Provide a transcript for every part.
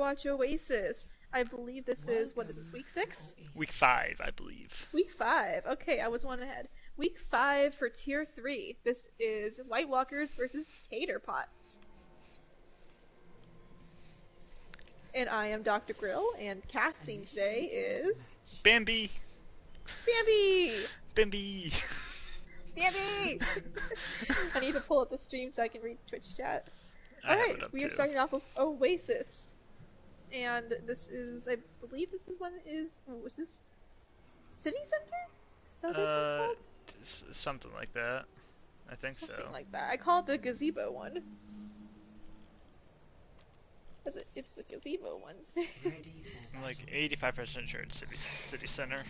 Overwatch Oasis. I believe this is, what is this, week 6? Week 5, I believe. Week 5. Okay, I was one ahead. Week 5 for Tier 3. This is White Walkers versus Tater Pots. And I am Dr. Grill, and casting today is... Bambi! Bambi! Bambi! Bambi! I need to pull up the stream so I can read Twitch chat. Alright, we are starting off with Oasis. And this is, I believe this is one is, was this City Center? Is that what this one's called? Something like that. I think something like that. I call it the gazebo one. It's the gazebo one. I'm like 85% sure it's City Center.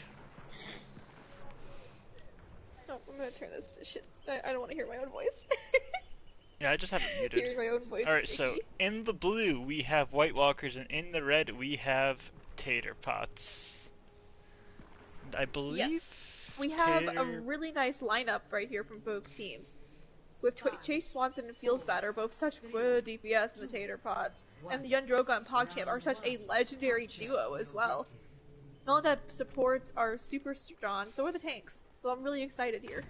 Oh, I'm gonna turn this shit. I don't want to hear my own voice. Yeah, I just have it muted. Hearing my own voice. Alright, so in the blue we have White Walkers, and in the red we have Tater Pots. And I believe... Yes. We have a really nice lineup right here from both teams. With Chase Swanson and Feels Bad are both such good DPS in the Tater Pots, and the Young Drogon and PogChamp are such a legendary duo as well. All the supports are super strong, so are the tanks. So I'm really excited here.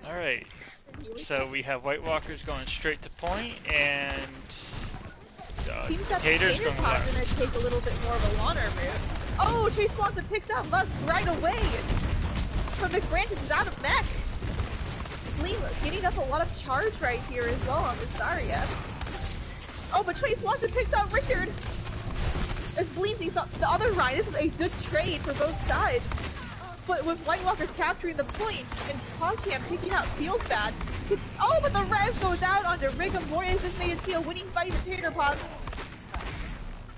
Alright, so we have White Walkers going straight to point, and seems that Tater's the Tater Pot's gonna take a little bit more of a Launner move. Oh, Chase Swanson picks out Musk right away! But McBrantis is out of mech! Bleen getting up a lot of charge right here as well on this Zarya. Oh, but Chase Swanson picks out Richard! As Bleen takes out the other Ryan, this is a good trade for both sides. But with White Walkers capturing the point and PogChamp picking out Feels Bad, oh, but the res goes out onto Rigor Mortis. This made us feel winning fight for Tater Pots.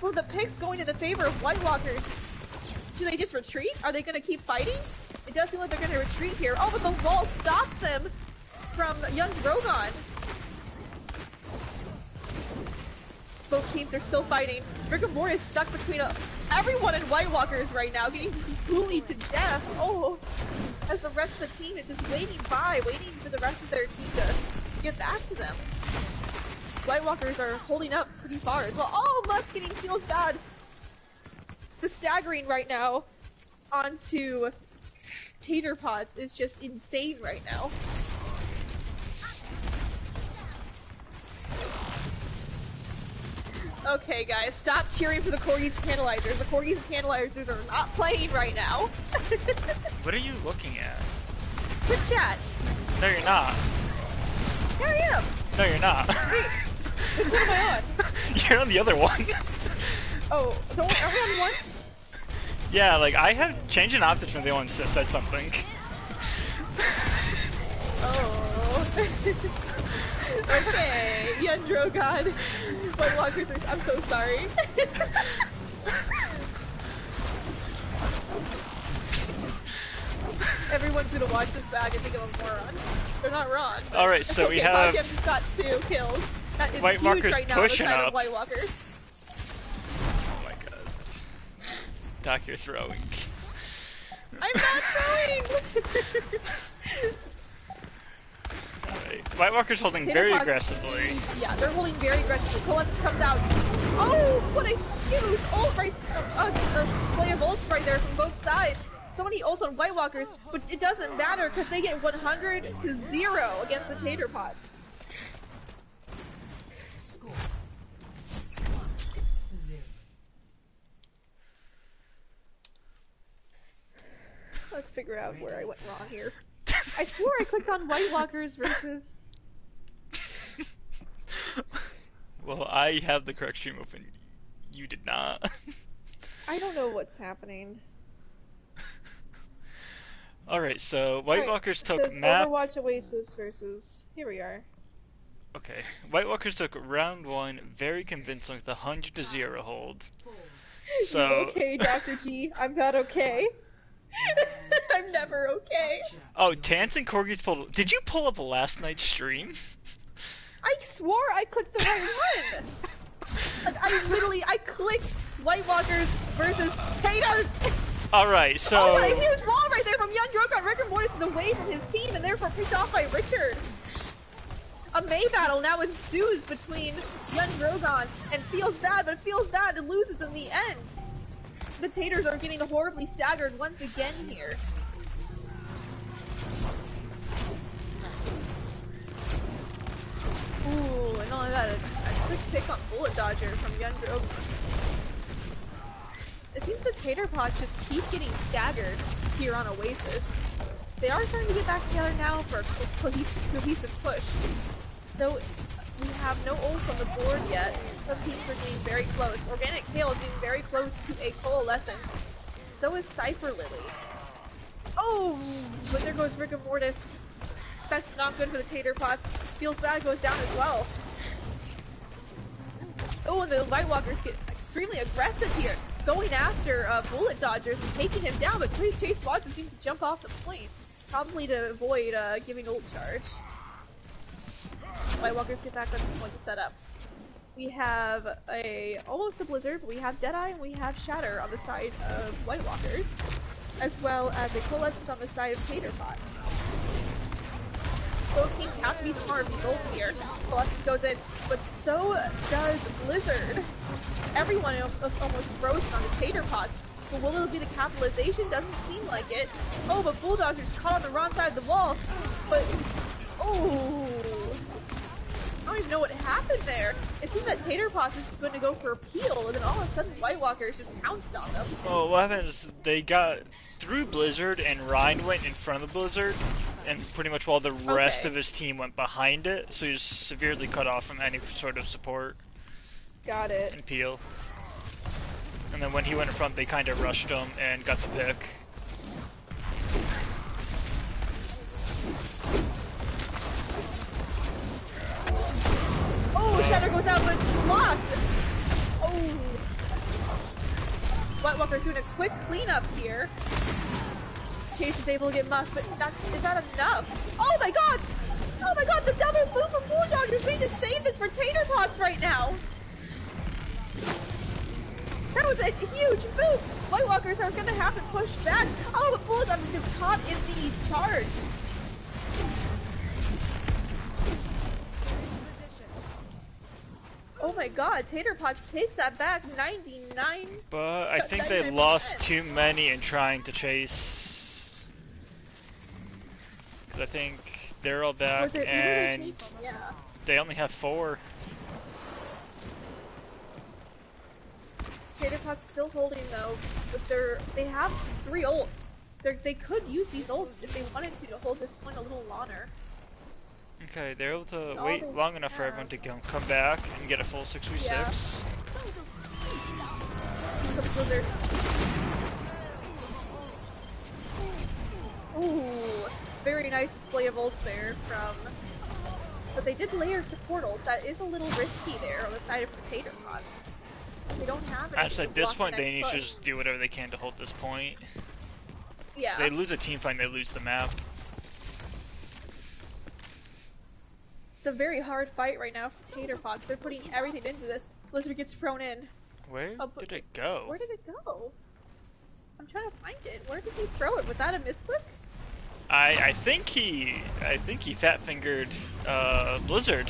Well, the picks going in the favor of White Walkers. Do they just retreat? Are they going to keep fighting? It does seem like they're going to retreat here. Oh, but the wall stops them from Young Drogon. Both teams are still fighting. Rigor Mortis is stuck between everyone in White Walkers right now, getting just bullied to death. Oh, as the rest of the team is just waiting for the rest of their team to get back to them. White Walkers are holding up pretty far as well. Oh, Musk getting Feels Bad. The staggering right now onto Tater Pots is just insane right now. Okay, guys, stop cheering for the Corgis and Tantalizers. The Corgis and Tantalizers are not playing right now. What are you looking at? Twitch chat. No, you're not. Here I am. No, you're not. Wait, which one am I on? You're on the other one. Oh, are we on one? Yeah, like, I have changed an option from the one that said something. Oh. Okay, Young Drogon. White Walkers, I'm so sorry. Everyone's gonna watch this back and think I'm a moron. They're not wrong. Alright, so we have... PogChamp has got 2 kills. That is White huge Walkers right now on the pushing side up. of White Walkers. Oh my god. Doc, you're throwing. I'm not throwing! Right. White Walker's holding Tater very Pots, aggressively. Yeah, they're holding very aggressively. Colentus comes out. Oh, what a huge ult right, a display of ults right there from both sides. So many ults on White Walkers, but it doesn't matter because they get 100 to 0 against the Tater Pots. Let's figure out where I went wrong here. I swore I clicked on White Walkers versus... Well, I have the correct stream open. You did not. I don't know what's happening. Alright, so White Walkers took map... Overwatch Oasis versus... Here we are. Okay. White Walkers took round 1 very convincing with a 100 to 0 hold. So... You okay, Dr. G? I'm not okay. I'm never okay. Oh, Tance and Corgis pulled... Did you pull up last night's stream? I swore I clicked the right one! Like, I clicked White Walkers versus Tater! Alright, so... Oh, what a huge wall right there from Young Drogon! Rigor Mortis is away from his team and therefore picked off by Richard! A May battle now ensues between Young Drogon and Feels Bad, but Feels Bad and loses in the end. The Taters are getting horribly staggered once again here. Ooh, and not only that, a quick pick on Bullet Dodger from Young Drogon. It seems the Tater pods just keep getting staggered here on Oasis. They are starting to get back together now for a cohesive push. Though we have no ults on the board yet, some teams are getting very close. Organic Kale is getting very close to a coalescence. So is Cypher Lily. Oh, but there goes Rigor Mortis. That's not good for the Tater pots. Feels Bad goes down as well. Oh, and the White Walkers get extremely aggressive here, going after Bullet Dodgers and taking him down, but Chase Watson seems to jump off the point, probably to avoid giving ult charge. White Walkers get back on the point to set up. We have almost a Blizzard, but we have Deadeye and we have Shatter on the side of White Walkers, as well as a Coalescence on the side of Tater pots. Both teams have to be smart with these ults here. Coalescence goes in, but so does Blizzard. Everyone almost frozen on the Tater pots. But will it be the capitalization? Doesn't seem like it. Oh, but Bulldozer's caught on the wrong side of the wall. But, oh, I don't even know what happened there. It seemed that Tater Pots was going to go for a peel, and then all of a sudden White Walkers just pounced on them. Well, what happened is they got through Blizzard, and Ryan went in front of the Blizzard, and pretty much while the rest of his team went behind it, so he was severely cut off from any sort of support. Got it. And peel. And then when he went in front, they kind of rushed him and got the pick. Oh, Shatter goes out, but it's blocked! Oh. White Walker's doing a quick cleanup here. Chase is able to get Musk, but is that enough? Oh my god! Oh my god, the double boot from Bulldog! You're trying to save this for Tater Pots right now! That was a huge boot! White Walkers are gonna have to push back. Oh, but Bulldog gets caught in the charge. Oh my god, Tater Pots takes that back 99. But I think they lost too many in trying to chase. Because I think they're all back and they only have 4. Tater Pot's still holding though, but they have 3 ults. They could use these ults if they wanted to hold this point a little longer. Okay, they're able to wait long enough for everyone to come back and get a full 6v6. Yeah. Blizzard. Ooh, very nice display of ults there from. But they did layer support ults. That is a little risky there on the side of Tater Pots. They don't have. Actually, at this point, they need to just do whatever they can to hold this point. Yeah. If they lose a team fight, they lose the map. It's a very hard fight right now for Tater Pots. They're putting everything into this. Blizzard gets thrown in. Where did it go? Where did it go? I'm trying to find it. Where did he throw it? Was that a misclick? I think he fat fingered Blizzard.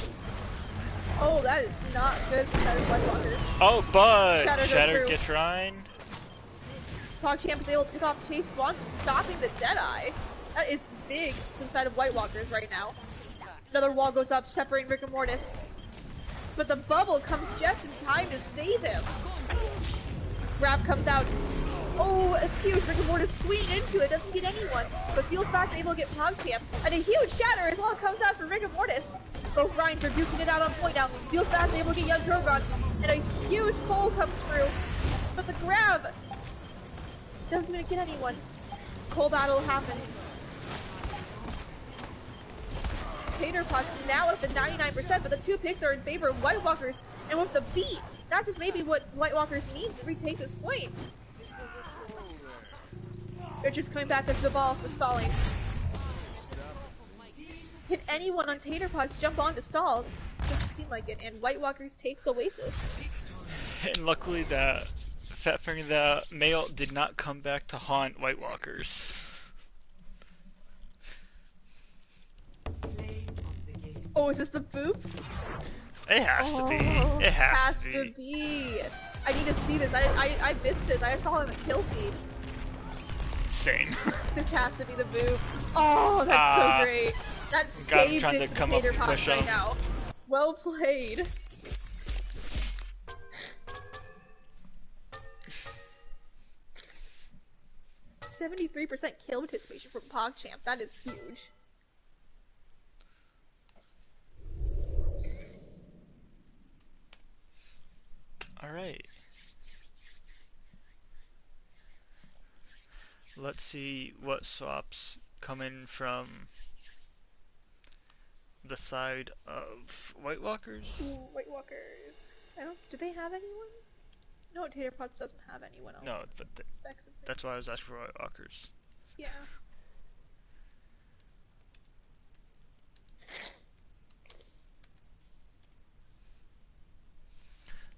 Oh, that is not good for Shattered White Walkers. Oh, but Shatter gets Ryan. PogChamp is able to pick off Chase Swanson, stopping the Deadeye. That is big to the side of White Walkers right now. Another wall goes up, separating Rigor Mortis. But the bubble comes just in time to save him. Grab comes out. Oh, it's huge. Rigor Mortis swinging into it, doesn't get anyone. But Feels Bad's able to get PogChamp. And a huge shatter as well comes out for Rigor Mortis. Both Ryans are duking it out on point now. Feels Bad's able to get Young Drogon. And a huge pole comes through. But the grab doesn't even get anyone. Coal battle happens. Tater Pots now at the 99%, but the 2 picks are in favor of White Walkers. And with the beat, that just may be what White Walkers need to retake this point. They're just coming back into the ball with stalling. Can anyone on Tater Pots jump on to stall? Doesn't seem like it, and White Walkers takes Oasis. And luckily that fat finger, the male, did not come back to haunt White Walkers. Oh, is this the boop? It has to be. Oh, It has to be. I need to see this. I missed this. I saw him in kill feed. Same. This has to be the boop. Oh, that's so great. That saved it for Tater Pots right now. Well played. %73% kill participation from PogChamp. That is huge. Alright. Let's see what swaps come in from the side of White Walkers. Ooh, White Walkers. Do they have anyone? No, Tater Pots doesn't have anyone else. No, but that's why I was asking for White Walkers. Yeah.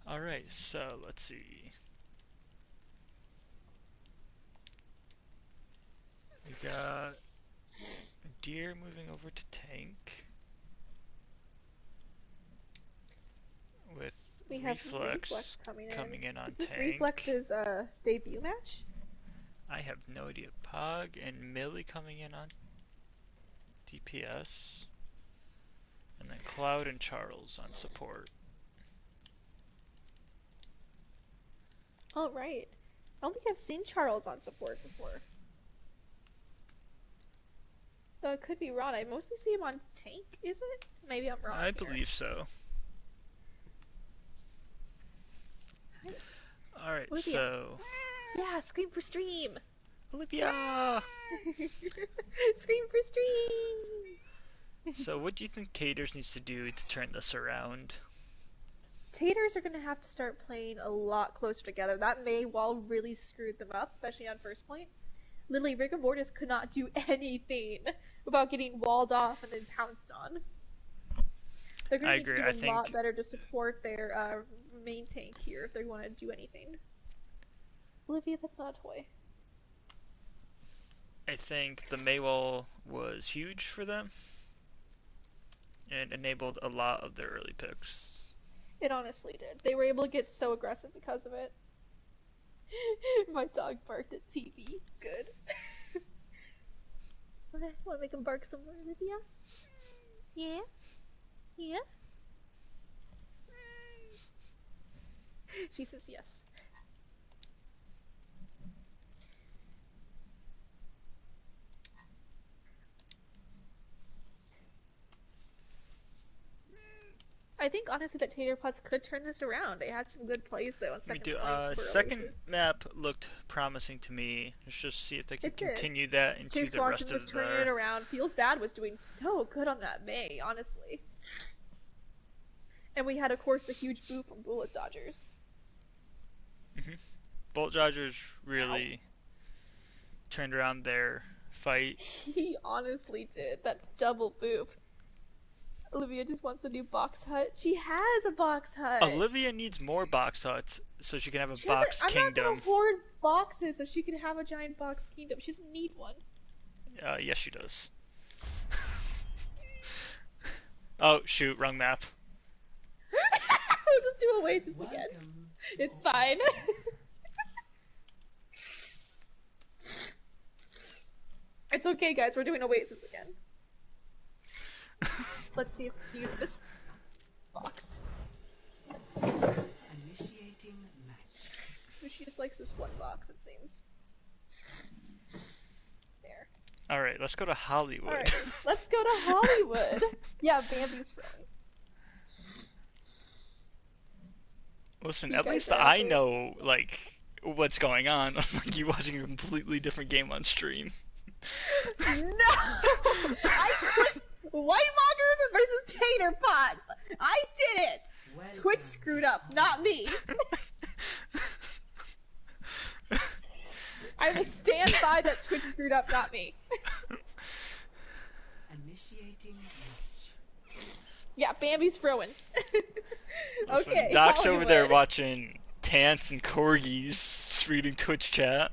Alright, so let's see. We got Deer moving over to tank. With we have Reflex coming in on Is this tank. Reflex's debut match? I have no idea. Pog and Millie coming in on DPS. And then Cloud and Charles on support. Oh, right. I don't think I've seen Charles on support before. Though it could be wrong. I mostly see him on tank, is it? Maybe I'm wrong. I believe so. Alright, so... Yeah, scream for stream! Olivia! Scream for stream! So what do you think Taters needs to do to turn this around? Taters are going to have to start playing a lot closer together. That Mei wall really screwed them up, especially on first point. Literally, Rigor Mortis could not do anything without getting walled off and then pounced on. They're going to need to do a lot better to support their main tank here if they want to do anything. Olivia, that's not a toy. I think the Maywall was huge for them and enabled a lot of their early picks. It honestly did. They were able to get so aggressive because of it. My dog barked at TV. Good. Okay, want to make him bark some more, Olivia? Yeah? Yeah? She says yes. I think honestly that Tater Pots could turn this around. They had some good plays though on second point. Second map looked promising to me. Let's just see if they can continue that into the rest of was turning it around. Feels Bad was doing so good on that Mei, honestly. And we had, of course, the huge boo from Bullet Dodgers. Bullet Dodgers really turned around their fight. He honestly did. That double boop. Olivia just wants a new box hut. She has a box hut. Olivia needs more box huts so she can have a box kingdom. I'm not gonna hoard boxes so she can have a giant box kingdom. She doesn't need one. Yes, she does. Oh, shoot, wrong map. We'll just do Oasis again. It's fine. It's okay, guys. We're doing Oasis again. Let's see if we use this box. Initiating match. She just likes this one box, it seems. There. Alright, let's go to Hollywood. Alright, let's go to Hollywood. Yeah, Bambi's growing. Listen, at least I know, like, what's going on. Like, you watching a completely different game on stream. No! I clicked White Walkers versus Tater Pots! I did it! Welcome. Twitch screwed up, not me. I will stand by that Twitch screwed up, not me. Initiating match. Yeah, Bambi's throwing. Listen, Okay, Doc's Hollywood. over there watching Tants and Corgis, just reading Twitch chat.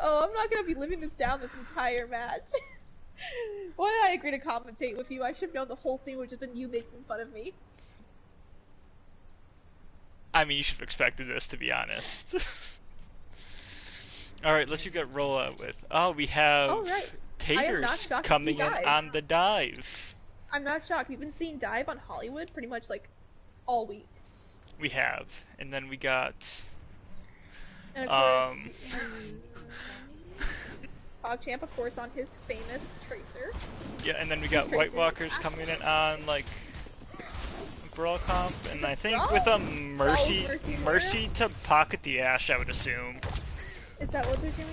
Oh, I'm not gonna be living this down this entire match. Why did I agree to commentate with you? I should have known the whole thing would have just been you making fun of me. I mean, you should have expected this, to be honest. Alright, let's get roll out with. Oh, we have Taters coming in on the dive. I'm not shocked. We've been seeing dive on Hollywood pretty much like all week. We have. And then we got and of course, PogChamp, of course, on his famous Tracer. Yeah, and then we got White Walkers coming in on like Brawl Comp, and I think with a Mercy to pocket the Ashe, I would assume. Is that what they're doing?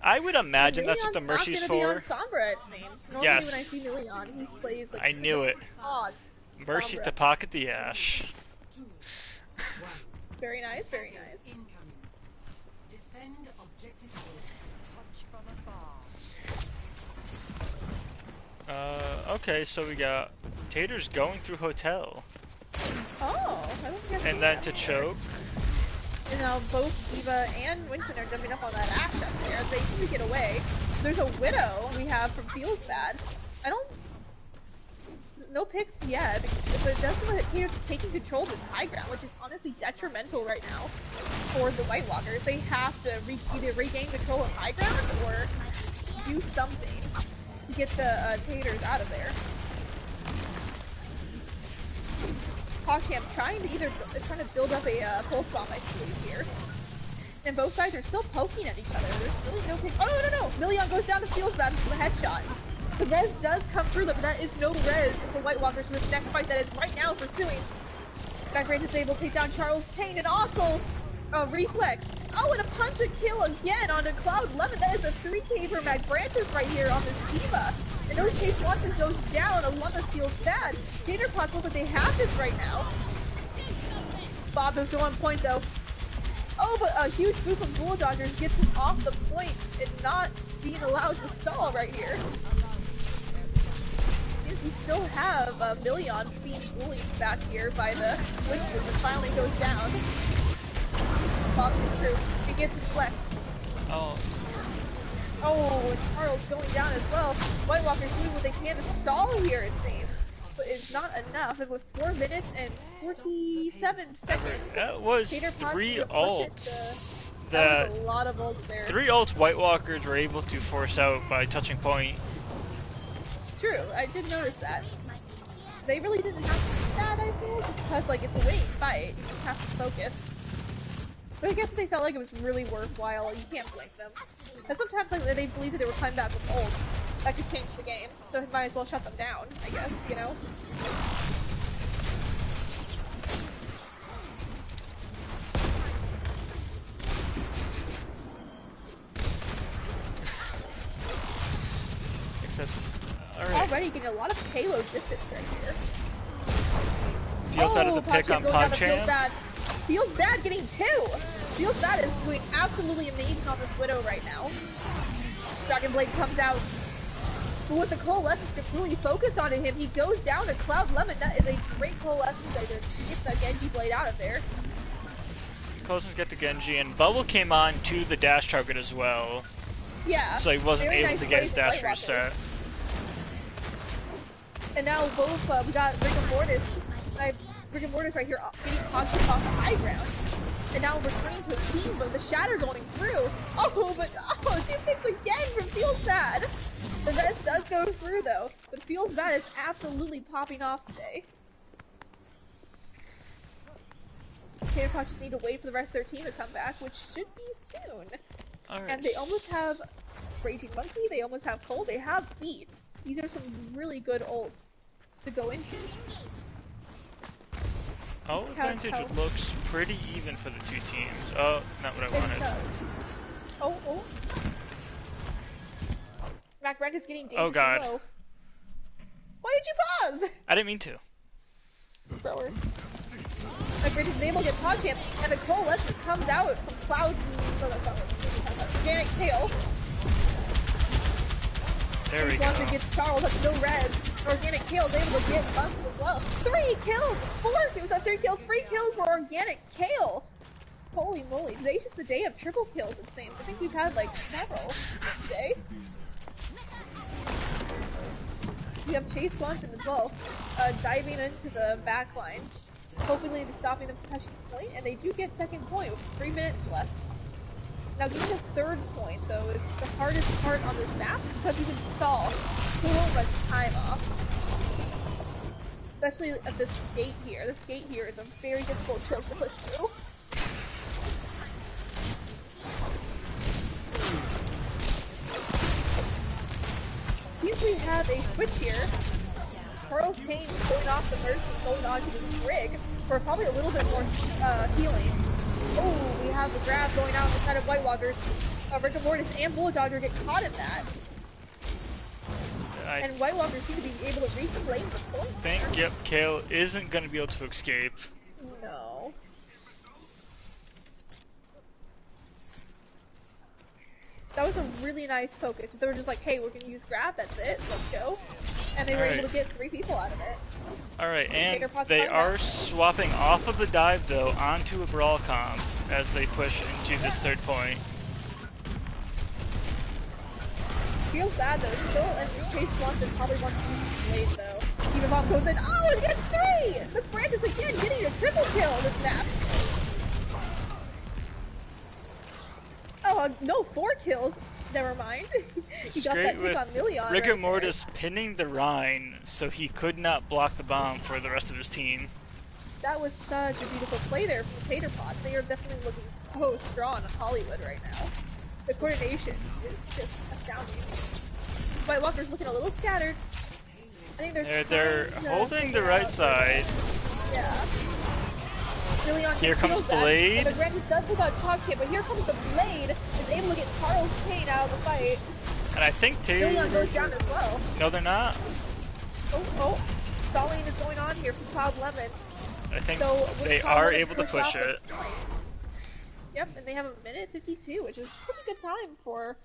I would imagine that's what the Mercy's for. Million's not gonna be on Sombra, it seems. Normally yes. when I see Million, he plays like I knew it. Odd Mercy Sombra. to pocket the Ashe. Very nice, very nice. Defend objective touch from afar. Okay, so we got Tater's going through Hotel. Oh, I don't think I've And seen then that to before. choke. And now both Diva and Winston are jumping up on that Ashe up there. They seem to get away. There's a Widow we have from Feels Bad. No picks yet, but it does look like Tater's taking control of this high ground, which is honestly detrimental right now for the White Walkers. They have to either regain control of high ground or do something to get the Taters out of there. PogChamp trying to build up a pulse bomb, I believe, here. And both sides are still poking at each other. There's really no pick. Oh, no! Million goes down to Feels Bad for the headshot. The res does come through, but that is no res for White Walkers for this next fight that is right now pursuing. Backrange is able to take down Charles Tane and also Reflex. Oh, and a punch and kill again onto Cloud Lemon. That is a 3K for Magrantis right here on this Diva. And notice Chase Watson goes down. A Lemon feels bad. Tater Pots look like they have this right now. Bob is still on point though. Oh, but a huge move from Bullet Dodgers gets him off the point and not being allowed to stall right here. We still have Million being bullied back here by the Winston that finally goes down. Bob is through. He gets his flex. Oh. Oh, and Charles going down as well. White Walkers doing what they can to stall here, it seems. But it's not enough. And with 4 minutes and 47 seconds, that was Tater 3 ults. That was a lot of ults there. 3 ults White Walkers were able to force out by touching point. True, I did notice that. They really didn't have to do that, I feel, just because, like, it's a winning fight. You just have to focus. But I guess if they felt like it was really worthwhile, you can't blame them. And sometimes, like, they believed that they were coming back with ults. That could change the game. So you might as well shut them down, I guess, you know? Already getting a lot of payload distance right here. Feels bad at the pick on PogChamp. Feels bad getting 2. Feels bad is doing absolutely amazing on this Widow right now. Dragon Blade comes out. But with the coalescence completely focused on him, he goes down to Cloud Lemon. That is a great coalescence there to get the Genji Blade out of there. Coalescence get the Genji, and Bubble came on to the dash target as well. Yeah. So he wasn't able to get his dash reset. And now both, we got Rigor Mortis. Rigor Mortis right here getting PogChamp off the high ground. And now returning to his team, but the Shatter going through. Oh, but, 2 picks again from Feels Bad. The res does go through though, but Feels Bad is absolutely popping off today. Tater Pot just need to wait for the rest of their team to come back, which should be soon. Right. And they almost have Raging Monkey, they almost have Cole, they have Beat. These are some really good ults to go into. Oh, advantage looks pretty even for the 2 teams. Oh, not what I wanted. Oh. Macbrand is getting dangerously Oh god. low. Why did you pause? I didn't mean to. Thrower. Macbrand is able to get PogChamp, and the coalescence comes out from Cloud. Organic Tail. There we go. Once it gets Charles, that's no res. Organic Kale is able to get Muscle as well. 3 kills! 4! It was 3 kills, 3 kills for Organic Kale! Holy moly, today's just the day of triple kills, it seems. I think we've had like several today. We have Chase Swanson as well, diving into the back lines, hopefully stopping them from touching the point, and they do get second point with 3 minutes left. Now getting the third point, though, is the hardest part on this map, because you can stall so much time off. Especially at this gate here. This gate here is a very difficult choke to push through. Seems we have a switch here. Charles Tane going off the mercy, going on to this brig for probably a little bit more healing. Oh, we have the grab going out on the side of White Walkers. Rigor Mortis and Bullet Dodger get caught in that. And White Walkers seem to be able to reclaim the point. I think, yep, Kale isn't going to be able to escape. No. That was a really nice focus. They were just like, hey, we're going to use grab, that's it, let's go. And they were able to get 3 people out of it. Alright, and they are swapping off of the dive, though, onto a brawl comp as they push into this third point. Feels bad, though. Still, and Chase Swanson probably wants to use his blade, though. Even Bomb goes in. Oh, it gets 3! McBrand is again getting a triple kill on this map. Oh, no, 4 kills. Never mind. He got that kick on Million. Rigor Mortis pinning the Rhine so he could not block the bomb for the rest of his team. That was such a beautiful play there from Tater Pot. They are definitely looking so strong in Hollywood right now. The coordination is just astounding. White Walker's looking a little scattered. I think they're holding the right side. Yeah. Million here comes Blade. The Grandis does pick out top hit, but here comes the Blade. Is able to get Charles Tane out of the fight. And I think Tater... Million goes down as well. No, they're not. Oh. Stalling is going on here from Cloud Lemon. I think they are able to push it. Yep, and they have a minute 52, which is pretty good time for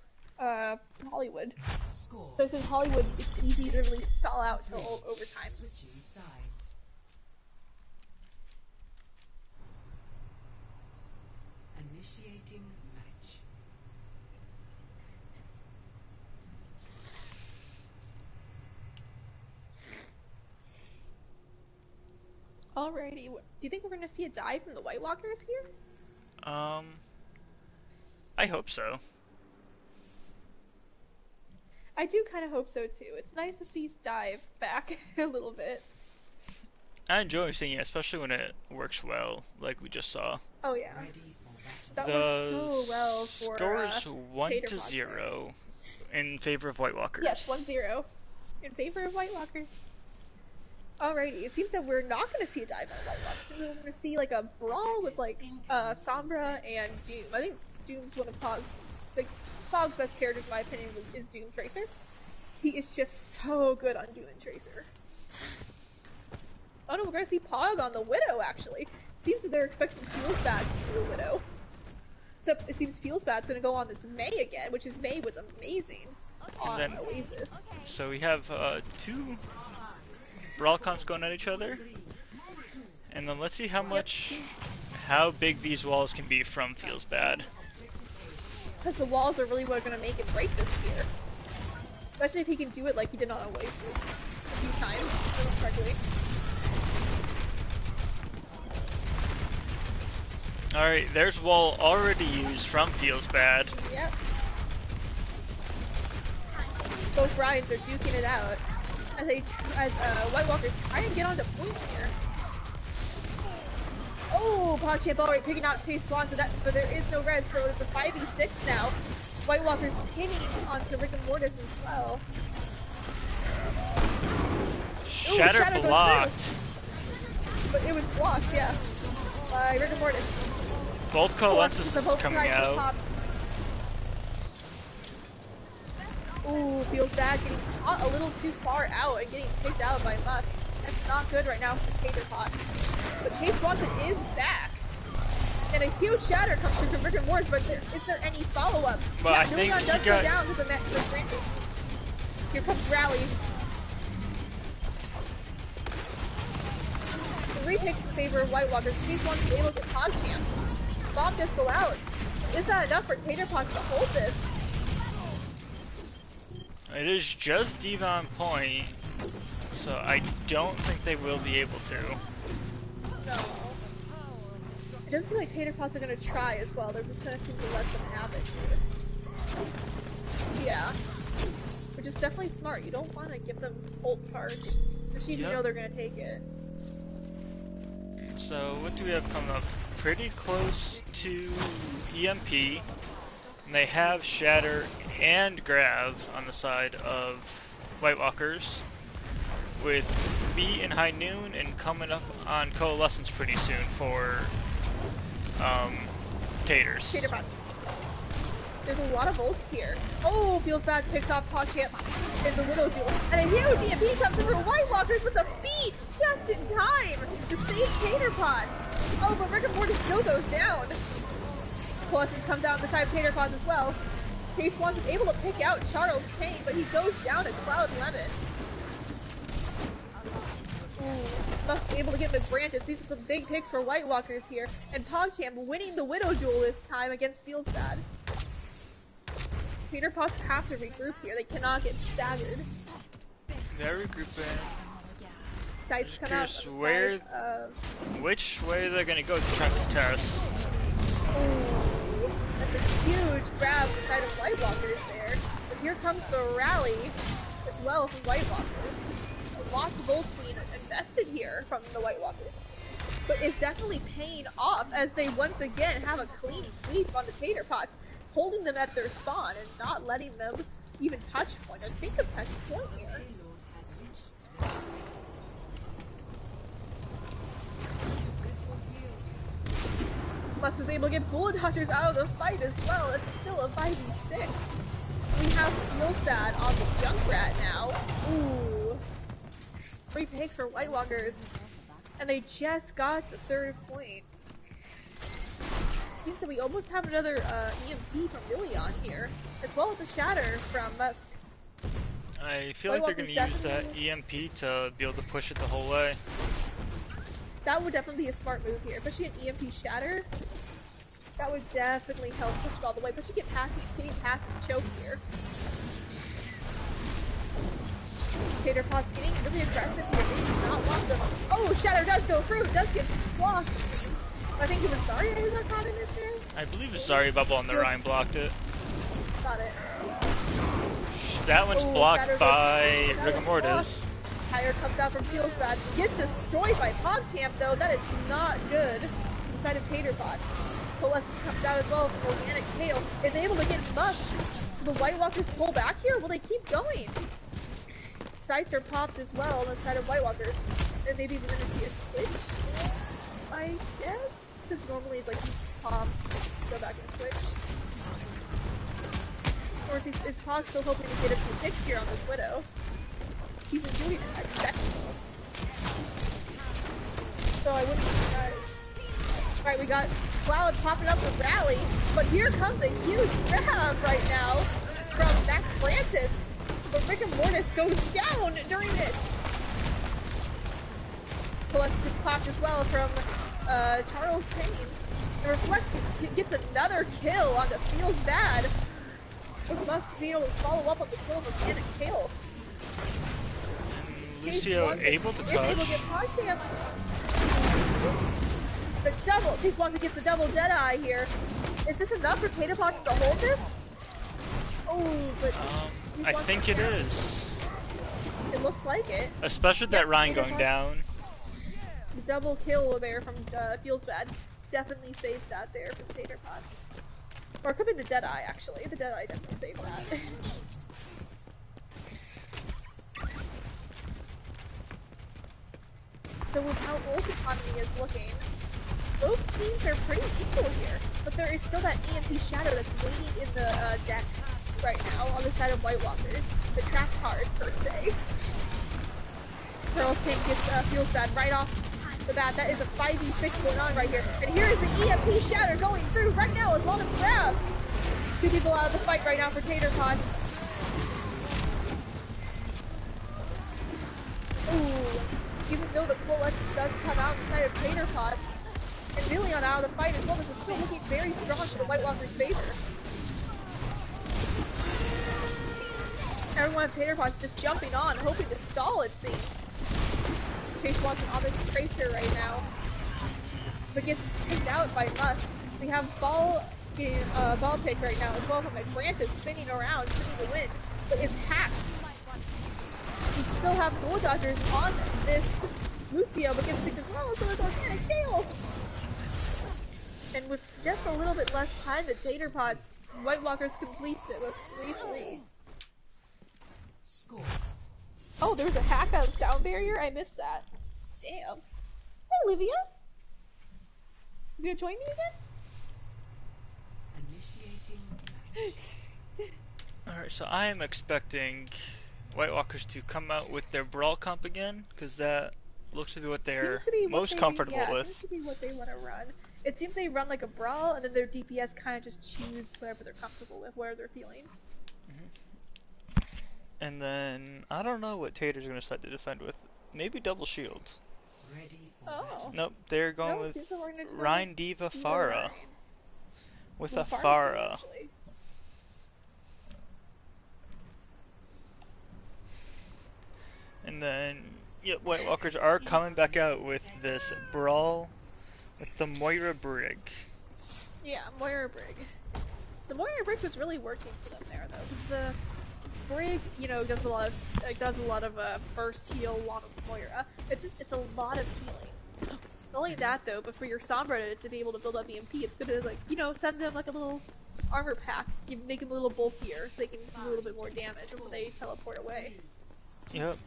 Hollywood. So since Hollywood, it's easy to really stall out till overtime. Initiating match. Alrighty, do you think we're gonna see a dive from the White Walkers here? I hope so. I do kind of hope so too. It's nice to see dive back a little bit. I enjoy seeing it, especially when it works well, like we just saw. Oh yeah. That worked so well for score is 1-0 in favor of White Walkers. Yes, 1-0 in favor of White Walkers. Alrighty, it seems that we're not going to see a dive on White Walkers. We're going to see like a brawl with like Sombra and Doom. I think Doom's one of Fog's best characters, in my opinion, is Doom Tracer. He is just so good on Doom and Tracer. Oh no, we're going to see Pog on the Widow, actually. Seems that they're expecting Feelsbad to do the Widow. Except it seems Feelsbad's going to go on this May again, which is May was amazing on Oasis. So we have 2 brawl comps going at each other. And then let's see how big these walls can be from Feelsbad. Because the walls are really what are going to make it break this year. Especially if he can do it like he did on Oasis a few times, if I remember correctly. Alright, there's wall already used from Feelsbad. Yep. Both Ryans are duking it out as White Walkers try and get onto point here. Oh, Pogchamp already picking out Chase Swanson, but there is no red, so it's a 5v6 now. White Walkers pinning onto Rigor Mortis as well. Shatter blocked. But it was blocked, yeah. By Rigor Mortis. Both Colensus is coming out. Ooh, feels bad getting caught a little too far out and getting picked out by Mutt. That's not good right now for Tater Pots. But Chase Swanson is back. And a huge shatter comes through from Rigor Mortis, but is there any follow-up? Well, I think he does go down to the Francis. Here comes Rally. 3 picks in favor of White Walkers. Chase Swanson is able to get Pogchamp. bomb just go out? Is that enough for Tater Pots to hold this? It is just Diva on point, so I don't think they will be able to. No. It doesn't seem like Tater Pots are gonna try as well. They're just gonna seem to let them have it here. Yeah. Which is definitely smart. You don't want to give them ult charge, especially if you know they're gonna take it. So what do we have coming up? Pretty close to EMP. And they have Shatter and Grab on the side of White Walkers, with B in High Noon and coming up on Coalescence pretty soon for Taters. Tater Pots. There's a lot of ults here. Oh, feels bad. Picks off PogChamp in the Widow duel. And a huge EMP comes in for White Walkers with a beat just in time to save Tater Pots. Oh, but Rick and Morty still goes down. Colossus comes out on the side of Tater Pots as well. Chase Wants is able to pick out Charles Tane, but he goes down to Cloud Lemon. Must be able to get the branches. These are some big picks for White Walkers here. And PogChamp winning the Widow duel this time against Feels Bad. Tater Pots have to regroup here. They cannot get staggered. They're regrouping. Sights come out. Which way they're gonna go to try to contest? Ooh, that's a huge grab from the side of White Walkers there. But here comes the rally as well from White Walkers. Lots of ults being invested here from the White Walkers teams. But it's definitely paying off as they once again have a clean sweep on the Tater Pots, holding them at their spawn and not letting them even touch point or think of touching point here. Lux was able to get Bullet Hunters out of the fight as well. It's still a 5v6. We have Feels Bad on the Junkrat now. Ooh. 3 picks for White Walkers. And they just got to 3rd point. Seems that we almost have another EMP from Lilion here, as well as a Shatter from Musk. I feel like they're going to use that EMP to be able to push it the whole way. That would definitely be a smart move here, especially an EMP Shatter. That would definitely help push it all the way, but you get getting past the choke here. Tater Pot's getting really aggressive here. They do not want them. Oh, Shatter does go through. It does get blocked. I think it was Zarya who got caught in this there. I believe Zarya Bubble on the Rhine blocked it. Got it. That one's blocked by Rigor Mortis. Tyre comes out from Feels Bad. Gets destroyed by PogChamp though. That is not good. Inside of Tater Pot. Coalescence comes out as well from Organic Tail. Is able to get Musk. The White Walkers pull back here? Will they keep going? Sights are popped as well on the side of White Walkers. And maybe we're gonna see a switch, I guess? Because normally it's like pop, go back and switch. Or is Pog still hoping to get a few picks here on this Widow? He's doing it exceptional. So I wouldn't be surprised. Alright, we got Cloud popping up the rally, but here comes a huge grab right now from Max Francis. But Rick and Mortis goes down during it. Reflex gets popped as well from Charles Tane. And Reflex gets another kill on the Feels Bad. Must be able to follow up on the kill of Organic Tail. Lucio able to touch. Able to get PogChamp. The double. Chase wants to get the double Deadeye here. Is this enough for Tater Pots to hold this? Oh, but I think it is. It looks like it. Especially with that Rhine going down. The double kill there from Feels Bad definitely saved that there from Tater Pots. Or it could have been the Deadeye, actually. The Deadeye definitely saved that. So with how ult economy is looking, both teams are pretty equal here. But there is still that EMP Shadow that's waiting in the deck right now on the side of White Walkers. The trap card, per se. Charles Tane gets Feels Bad right off the bat. That is a 5v6 going on right here. And here is the EMP Shatter going through right now as well as Grab. 2 people out of the fight right now for Tater Pot. Ooh. Even though the Coalescence does come out inside of Tater Pots, And Leon out of the fight as well. This is still looking very strong for the White Walker's favor. Everyone of Tater Pot's just jumping on, hoping to stall, it seems. Chase Watson on this Tracer right now. But gets picked out by Musk. We have ball pick right now as well from McGrantis spinning around, spinning the wind, but is hacked. We still have Bull Dodgers on this Lucio, but gets picked as well, so it's Organic Gale. And with just a little bit less time, the Tater Pots, White Walkers completes it with 3-3. Score. Oh, there was a hack out of sound barrier? I missed that. Damn. Hey, Olivia! You gonna join me again? Initiating match. Alright, so I am expecting White Walkers to come out with their Brawl comp again, because that looks to be what they're Seems to be what most they, comfortable yeah, with. Seems to be what they want to run. It seems they run like a Brawl, and then their DPS kind of just choose whatever they're comfortable with, whatever they're feeling. And then, I don't know what Tater's going to decide to defend with. Maybe double shield. Ready for Oh. battle. Nope, they're going No, with seems like we're gonna do Rhine Diva Diva Farah. Rhine. With Well, a Farah's Farah. actually. And then, yeah, White Walkers are coming back out with this Brawl with the Moira Brig. Yeah, Moira Brig. The Moira Brig was really working for them there, though, because the Brig, you know, does a lot of burst heal along with Moira. It's a lot of healing. Not only that though, but for your Sombra to be able to build up EMP, it's gonna, like, you know, send them like a little armor pack. You make them a little bulkier so they can do a little bit more damage when they teleport away. Yep.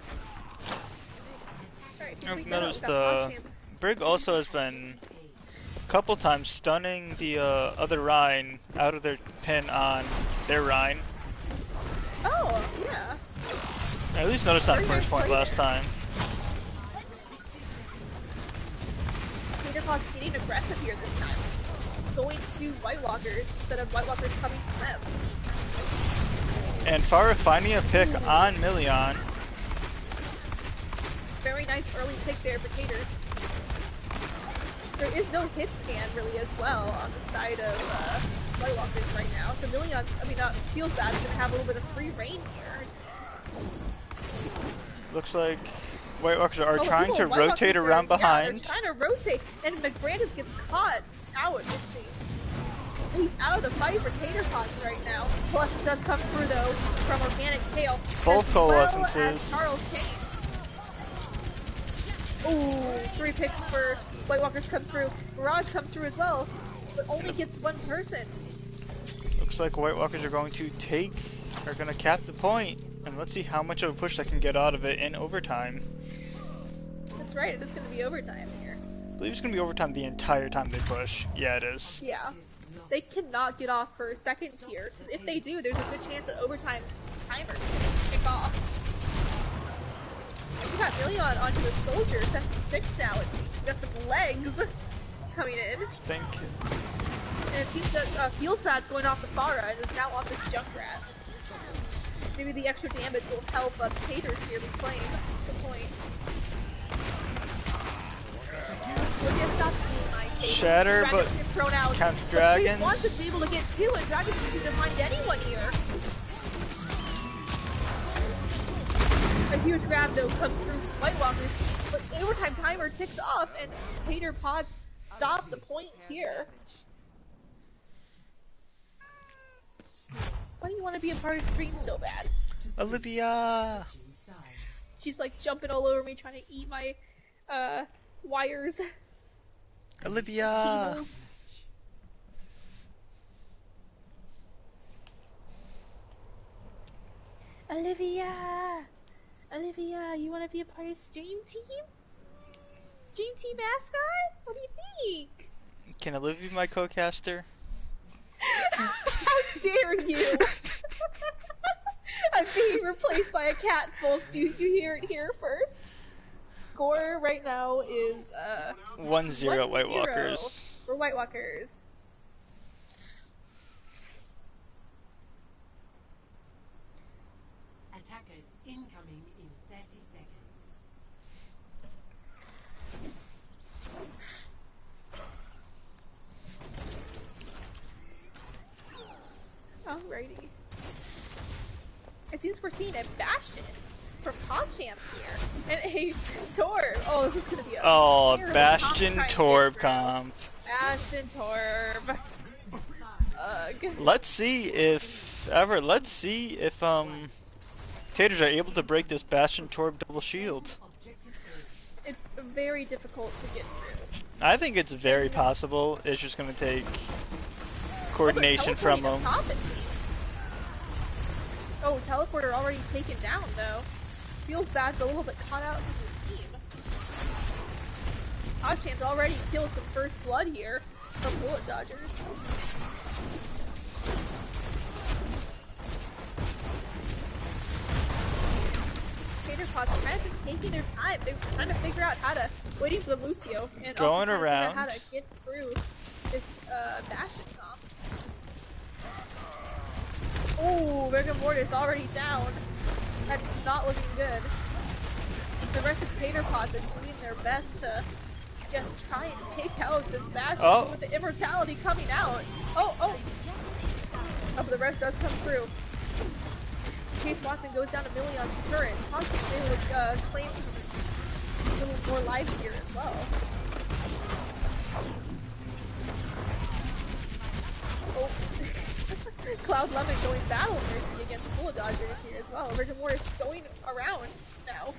Alright, here we I've go. noticed Got the Fox Brig also has been a couple times stunning the other Rhine out of their pin on their Rhine. Oh, yeah. I at least noticed that Very first nice point play last there. time. Tater Pot's getting aggressive here this time. Going to White Walkers instead of White Walkers coming to them. And Farah finding a pick on Million. Very nice early pick there for Taters. There is no hit scan really as well on the side of White Walkers right now. So Million, feels bad, is gonna have a little bit of free reign here, it seems. Looks like White Walkers are Oh, trying to White rotate Walkers are- around yeah, behind. they're trying to rotate, and McGrantis gets caught out, it seems. He's out of the fight for Tater Pots right now. Plus, it does come through, though, from Organic Kale. Both as coalescences. Well as Charles Kane. Ooh, 3 picks for White Walkers comes through. Mirage comes through as well, but only gets 1 person. Looks like White Walkers are going to cap the point. And let's see how much of a push they can get out of it in overtime. That's right, it is going to be overtime here. I believe it's going to be overtime the entire time they push. Yeah, it is. Yeah. They cannot get off for a second here. If they do, there's a good chance that overtime timer can kick off. We got Million onto the soldier, 76 now it seems. We got some legs coming in. I think And it seems that Fieldfat's going off the Farah and is now on this Junkrat. Maybe the extra damage will help Taters here reclaim the point. Olivia stopped being my case. Shatter, Dragons but get thrown out. counter But dragons. Chase is able to get 2, and Dragons doesn't seem to find anyone here. A huge grab though comes through from White Walkers, but overtime timer ticks off, and Tater Pots stop the point here. Why do you want to be a part of stream so bad? Olivia. She's like jumping all over me, trying to eat my wires. Olivia. Cables. Olivia, you want to be a part of stream team? Stream team mascot? What do you think? Can Olivia be my co-caster? How dare you! I'm being replaced by a cat, folks. You hear it here first. Score right now is 1-0 White 1-0 Walkers. for White Walkers. Attackers incoming in 30 seconds. we're seeing a Bastion from PogChamp here. And a Torb. Oh, this is gonna be a terrible Bastion comp trying to Torb get through. comp. Bastion Torb. Ugh. Let's see if Taters are able to break this Bastion Torb double shield. It's very difficult to get through. I think it's very possible. It's just going to take coordination from them. Top, it seems. Oh, teleporter already taken down though. Feels bad, but a little bit caught out with the team. PogChamp's already killed some first blood here from bullet dodgers. Tater Pods are kind of just taking their time. They're trying to figure out how to, waiting for the Lucio, and going also trying to figure out around how to get through this Bastion comp. Oh, Rigor Mortis already down. That's not looking good. The rest of Tater Pods are doing their best to just try and take out this Bastion with the immortality coming out. Oh, but the rest does come through. Chase Watson goes down to Million's turret. PogChamp able to claim a little more lives here as well. Oh. Cloud Lemon going Battle Mercy against Bullet Dodgers here as well. Rigor Mortis going around now.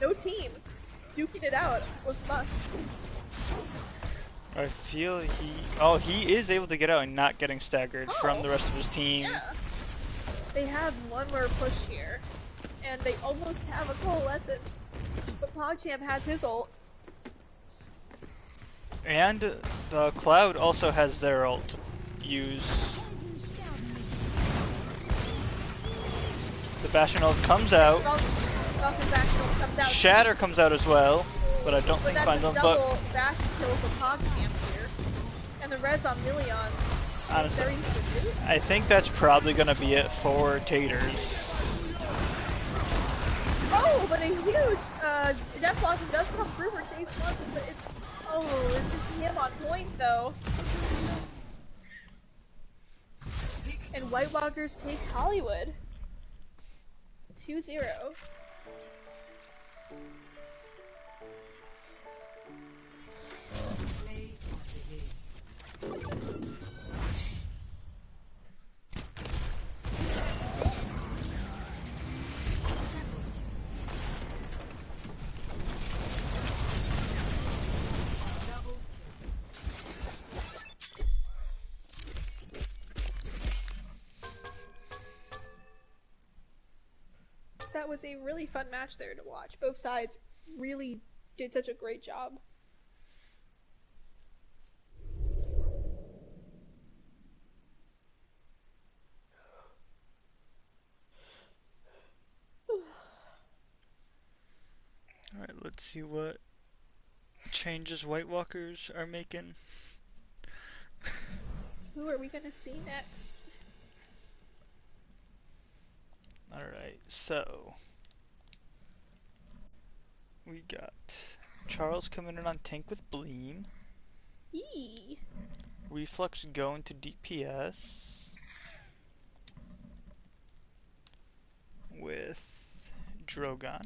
No team. Duking it out with Musk. I feel he is able to get out and not getting staggered from the rest of his team. Yeah. They have one more push here, and they almost have a coalescence, but PogChamp has his ult. And the Cloud also has their ult to use. The Bastion ult comes out. Falcon Bastion ult comes out. Shatter comes out as well, but I don't think that's Final. a double Bastion kill for PogChamp here, and the res on Millions. Honestly, I think that's probably gonna be it for Taters. Oh, but a huge Death Blossom does come through for Chase Swanson, but it's just him on point though. And White Walkers takes Hollywood 2-0. That was a really fun match there to watch. Both sides really did such a great job. Alright, let's see what changes White Walkers are making. Who are we gonna see next? Alright, so we got Charles coming in on tank with Bleem. Eee. Reflux going to DPS with Drogon.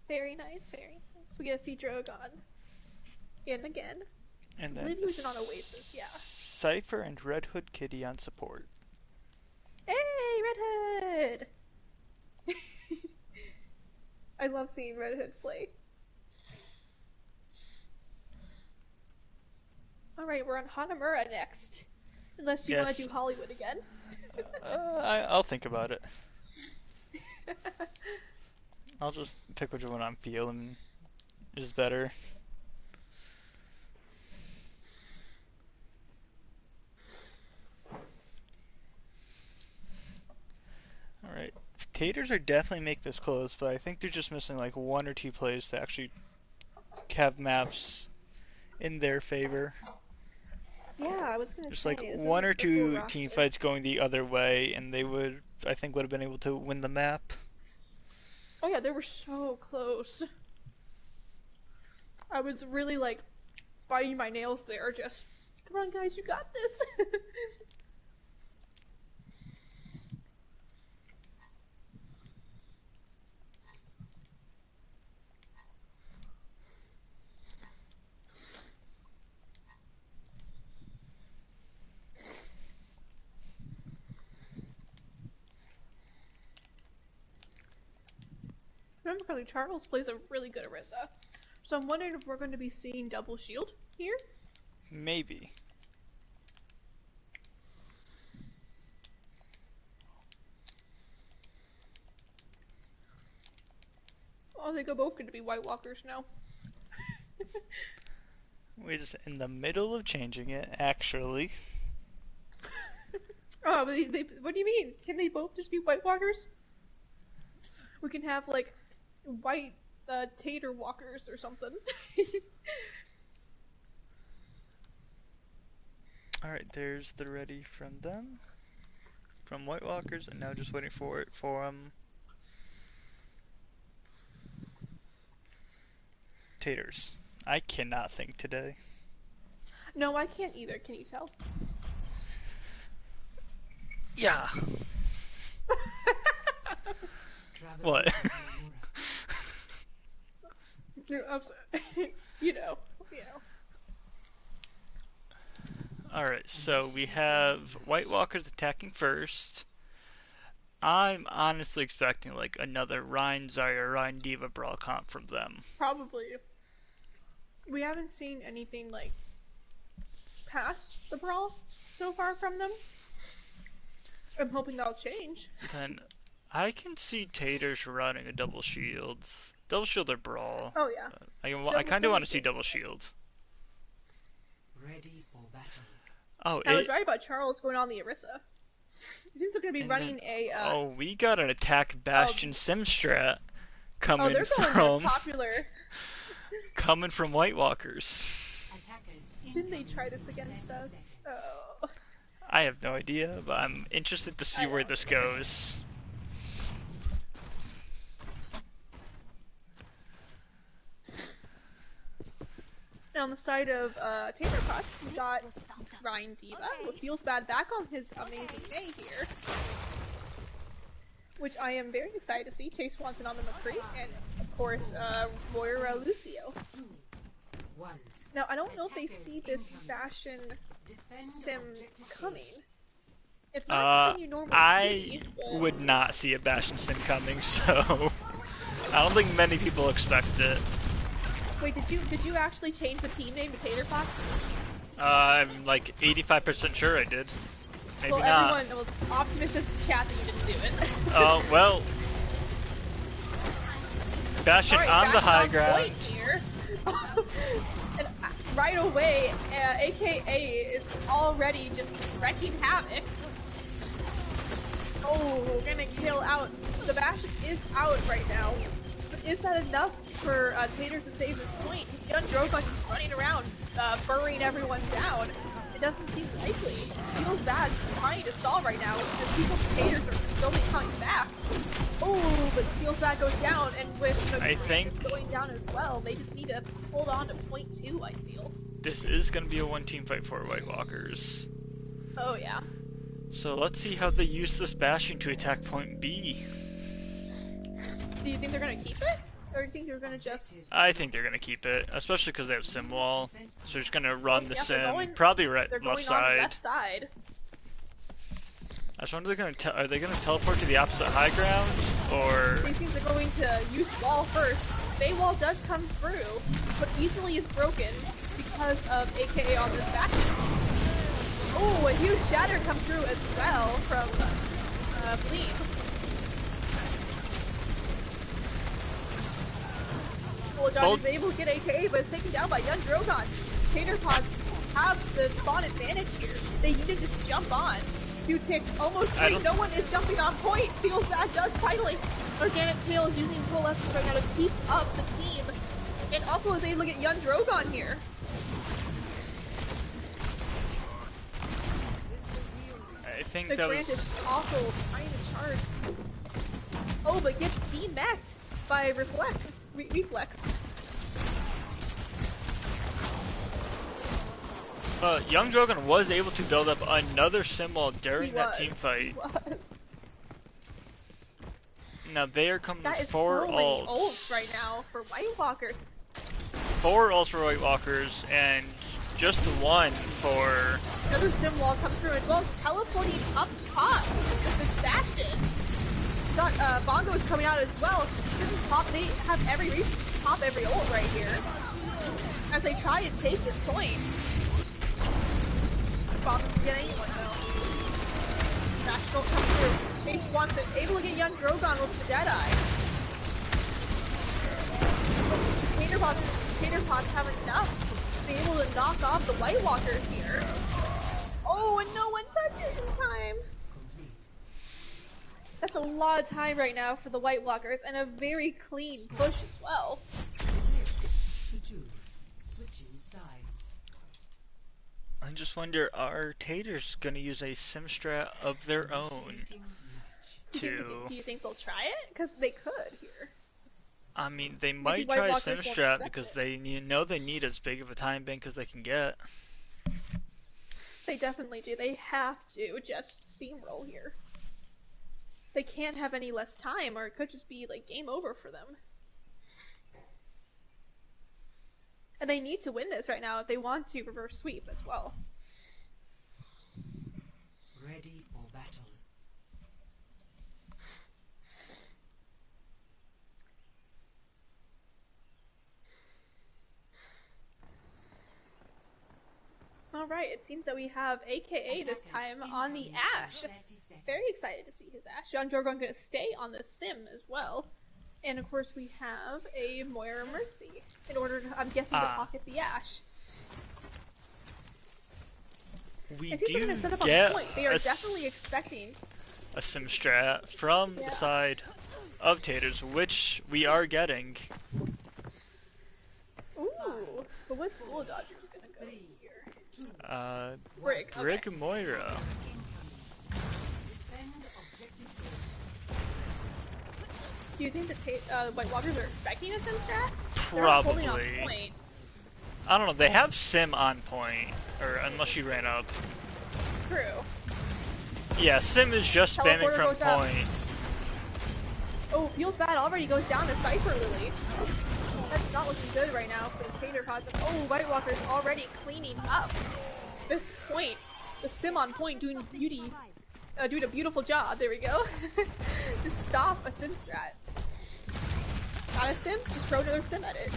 Very nice, very nice. We get to see Drogon. And again. And then I believe he was on Oasis, yeah. Cypher and Red Hood Kitty on support. Hey, Red Hood! I love seeing Red Hood play. Alright, we're on Hanamura next. Unless you want to do Hollywood again. I'll think about it. I'll just pick which one I'm feeling is better. Alright. Taters are definitely make this close, but I think they're just missing like one or two plays to actually have maps in their favor. Yeah, I was gonna Just say. like one or two team fights going the other way, and they would, I think, would have been able to win the map. Oh yeah, they were so close. I was really like biting my nails there, just come on guys, you got this. remember correctly, Charles plays a really good Orisa. So I'm wondering if we're going to be seeing double shield here. Maybe. Oh, I think I'm both going to be White Walkers now. We're just in the middle of changing it, actually. Oh, but what do you mean? Can they both just be White Walkers? We can have, like, white Tater Walkers or something. Alright, there's the ready from them. From White Walkers, and now just waiting for it for Taters. I cannot think today. No, I can't either. Can you tell? Yeah. Travel What? to Aurora. I'm sorry. you know. Alright, so we have White Walkers attacking first. I'm honestly expecting like another Rhine Zarya, Rhine Diva brawl comp from them. Probably. We haven't seen anything, like, past the brawl so far from them. I'm hoping that'll change. Then I can see Taters running a double shields. Double shield or brawl. Oh, yeah. I kind of want to see double shield. Ready for battle. Oh, I was right about Charles going on the Orisa. It seems they're going to be and running then- we got an attack Bastion sim strat coming they're going from popular. coming from White Walkers. Attackers Didn't they incoming try in this against 30 us? seconds. Oh. I have no idea, but I'm interested to see I where know. this goes. And on the side of Tater Pots, we got Ryan Diva with Feels Bad back on his amazing day here. Which I am very excited to see. Chase Swanson on the McCree, and of course, Moira Lucio. 1. Now, I don't know if they see this Bastion Defend sim objective A. coming. It's not something you normally see. I would not see a Bastion sim coming, so I don't think many people expect it. Wait, did you actually change the team name to Tater Pots? I'm like 85% sure I did. Maybe well, not. everyone, Optimus says in the chat that you didn't do it. Oh, well. Bastion Alright, on the Bastion high on ground. point here. And right away, AKA is already just wrecking havoc. Oh, we're gonna kill out. The Bastion is out right now. But is that enough for Tater to save this point? Young Drogon is running around, burying everyone down. It doesn't seem likely. Feels bad trying to stall right now because people's Taters are slowly coming back. Oh, but Feels bad goes down, and with the I think is going down as well, they just need to hold on to point 2, I feel. this is going to be a one-team fight for White Walkers. Oh, yeah. So let's see how they use this Bastion to attack point B. Do you think they're gonna keep it? Or do you think they're gonna just... I think they're going to keep it, especially because they have sim wall. So they're just going to run the Yeah, sim, they're going- probably right They're going left on the side. left side. I was wondering, are they going to teleport to the opposite high ground, or They seem they're going to use wall first. Bay wall does come through, but easily is broken because of AKA on this Bastion. Oh, a huge shatter comes through as well from Bleed. Well, Dodge is able to get AKA, but it's taken down by Young Drogon. Tater Pots have the spawn advantage here. They need to just jump on. 2 ticks, almost 3. No one is jumping on point. Feels bad, does finally. Organic Tail is using full lessons right now to keep up the team. And also is able to get Young Drogon here. I think The that Grant was... is also trying to charge. Oh, but gets demeched by Reflex. Young Drogon was able to build up another sim wall during that team fight. He was. Now they are coming That with is 4 so ults. many ults right now for White Walkers. 4 ults for White Walkers, and just 1 for... Another sim wall comes through as well, teleporting up top with this Bastion. got bongos coming out as well. They have every reason to pop every ult right here as they try to take this point. Bomb doesn't get anyone though. Dash don't come through. Chase wants it. Able to get young Drogon with the Deadeye. Tater Pots have enough to be able to knock off the White Walkers here. Oh, and no one touches in time. That's a lot of time right now for the White Walkers, and a very clean push as well. I just wonder, are Taters gonna use a sim strat of their own to... Do you think they'll try it? Because they could here. I mean, they might try a sim strat because they know they need as big of a time bank as they can get. They definitely do. They have to just steamroll here. They can't have any less time, or it could just be like game over for them. And they need to win this right now if they want to reverse sweep as well. Ready for battle. Alright, it seems that we have AKA this time on the Ashe. Very excited to see his Ashe. Young Drogon gonna stay on the sim as well. And of course we have a Moira Mercy in order to, I'm guessing, to pocket the Ashe. We it seems do they're gonna set up get on point. They are definitely expecting a sim strat from the side of Taters, which we are getting. Ooh, but what's Bull Dodgers gonna go here? Brig, Brig Moira. Do you think the White Walkers are expecting a sim strat? Probably. On point. I don't know, they have sim on point, or unless she ran up. True. Yeah, sim is just spamming from point. Oh, feels bad already goes down to Cypher Lily. That's not looking good right now for the Tater Pods. And oh, White Walkers already cleaning up this point. The sim on point doing a beautiful job. There we go. To stop a sim strat. Got a sim? Just throw another sim at it.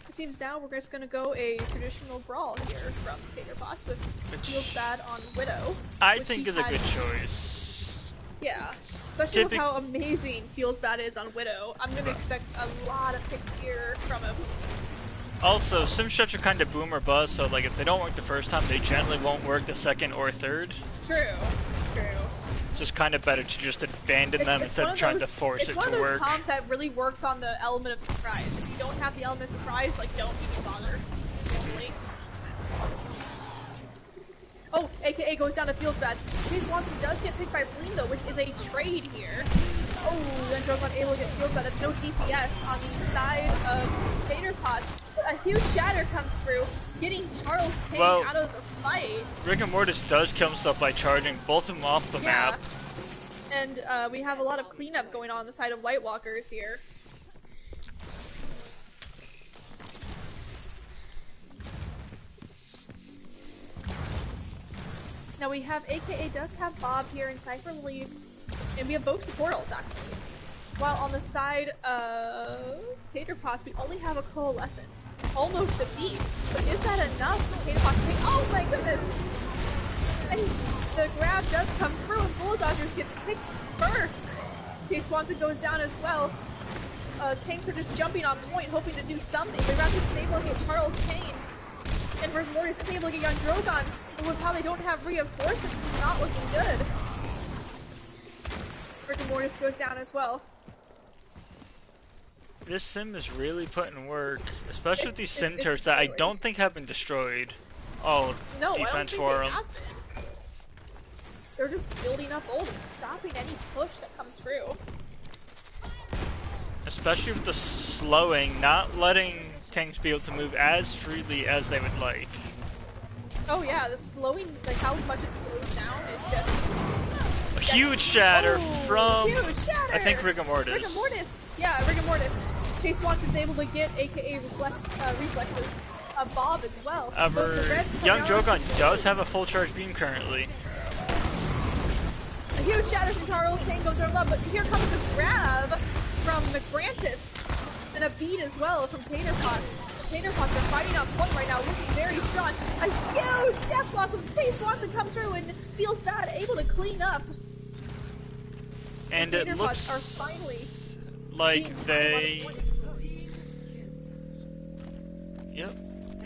It seems now we're just gonna go a traditional brawl here from Tater Pots with Feels Bad on Widow. I think is a good choice. Yeah, especially with how amazing Feels Bad is on Widow. I'm gonna expect a lot of picks here from him. Also, sim strats are kind of boom or bust, so like if they don't work the first time, they generally won't work the second or third. True. So it's kind of better to just abandon them instead of trying to force it to work. It's one of those comps that really works on the element of surprise. If you don't have the element of surprise, like, don't even bother. Normally. Oh, AKA goes down to Feels Bad. Chase Watson does get picked by Bleen though, which is a trade here. Oh, then Drogon able to get Feels Bad. That's no DPS on the side of Tater Pots. But a huge shatter comes through, getting Charles taken out of the fight. Rigor Mortis does kill himself by charging both of them off the map. And we have a lot of cleanup going on the side of White Walkers here. Now we have AKA does have Bob here and Cypher Lily, and we have both support ults actually. While on the side of Tater Pots, we only have a Coalescence. Almost a beat. But is that enough for Tater Pots to take? Oh my goodness! And the grab does come through, and Bull Dodgers gets picked first. Okay, Swanson goes down as well. Tanks are just jumping on point, hoping to do something. The Raptors is able to get Charles Chain. And Rigor Mortis is able to get young Drogon, but with how they don't have reinforcements, it's not looking good. Rigor Mortis goes down as well. This sim is really putting work, especially with these sim turrets that I don't think have been destroyed. Oh, no, defense for them. They're just building up ult and stopping any push that comes through. Especially with the slowing, not letting tanks be able to move as freely as they would like. Oh yeah, the slowing, like how much it slows down is just... A huge shatter from, huge shatter. I think, Rigor Mortis. Rigor Mortis, yeah, Rigor Mortis. Chase Watson's able to get AKA reflexes a Bob as well. Young Drogon does have a full charge beam currently. A huge shatter from Carl saying goes over love, but here comes the grab from McGrantis. And a beat as well from Tater Pots. The Tater Pots are fighting on point right now, looking very strong. A huge death blossom. Chase Swanson comes through and feels bad, able to clean up. And it looks are finally like they... Yep.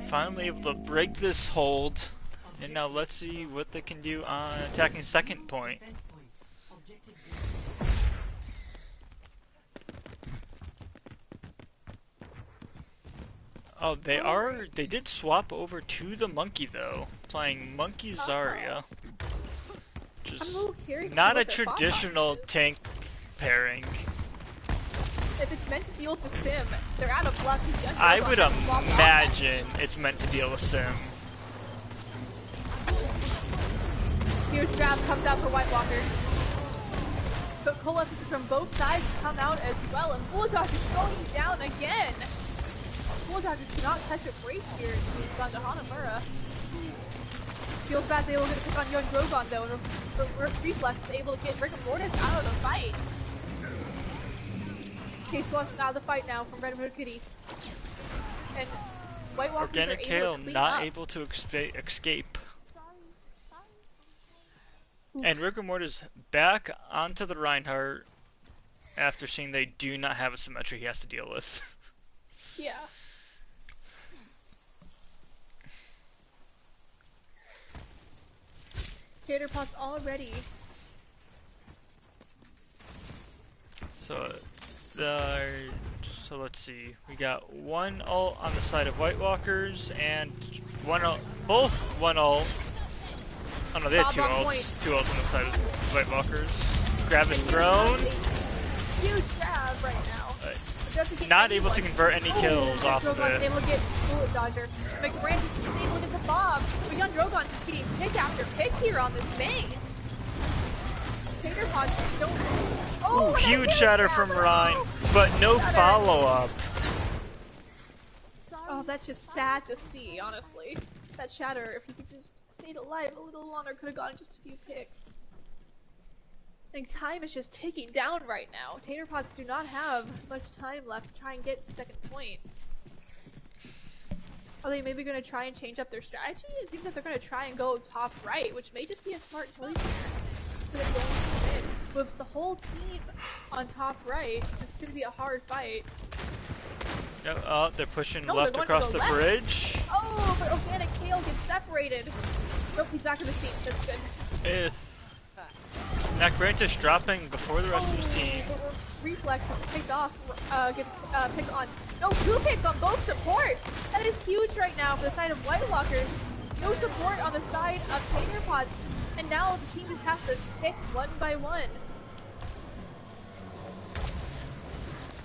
Finally able to break this hold. And now let's see what they can do on attacking second point. Oh, they did swap over to the monkey though, playing Monkey Zarya. Which is not a traditional tank pairing. If it's meant to deal with the sim, they're out of luck. I would imagine it's meant to deal with sim. Huge grab comes out for White Walkers. But Colossus from both sides come out as well, and Bulldog is going down again. Bulldog cannot catch a break here, it seems, on to Hanamura. Feels bad they were going to pick on Young Drogon though, and Reflex is able to get Rigor Mortis out of the fight. Case Watson out of the fight now from Red Hood Kitty. And White Walkers Organic are Kale able to clean not up. able to escape. And Rigor Mortis back onto the Reinhardt after seeing they do not have a symmetry he has to deal with. Yeah. Tater Pot's all ready. So let's see. We got one ult on the side of White Walkers and one ult, both one ult. Oh no, they had two ults. Two ults on the side of White Walkers. Grab is thrown. Huge grab right now. Not able to convert any kills off of it. Able to get Bullet Dodger. McBrandis is able to get the Bob. But Young Drogon just getting pick after pick here on this main. Tater Pots just don't. Oh, huge shatter from Ryan, but no follow-up. Oh, that's just sad to see, honestly. That shatter, if he could just stayed alive a little longer, could have gotten just a few picks. I think time is just ticking down right now. Tater Pots do not have much time left to try and get to second point. Are they maybe going to try and change up their strategy? It seems like they're going to try and go top right, which may just be a smart choice here. So with the whole team on top right, it's going to be a hard fight. Oh, they're pushing left across the bridge. Oh, but Organic Kale gets separated. Nope, he's back in the seat. That's good. McBrantis dropping before the rest of his team. Reflex is picked off, gets picked on. No, 2 picks on both support! That is huge right now for the side of White Walkers. No support on the side of Tater Pots. And now the team just has to pick one by one.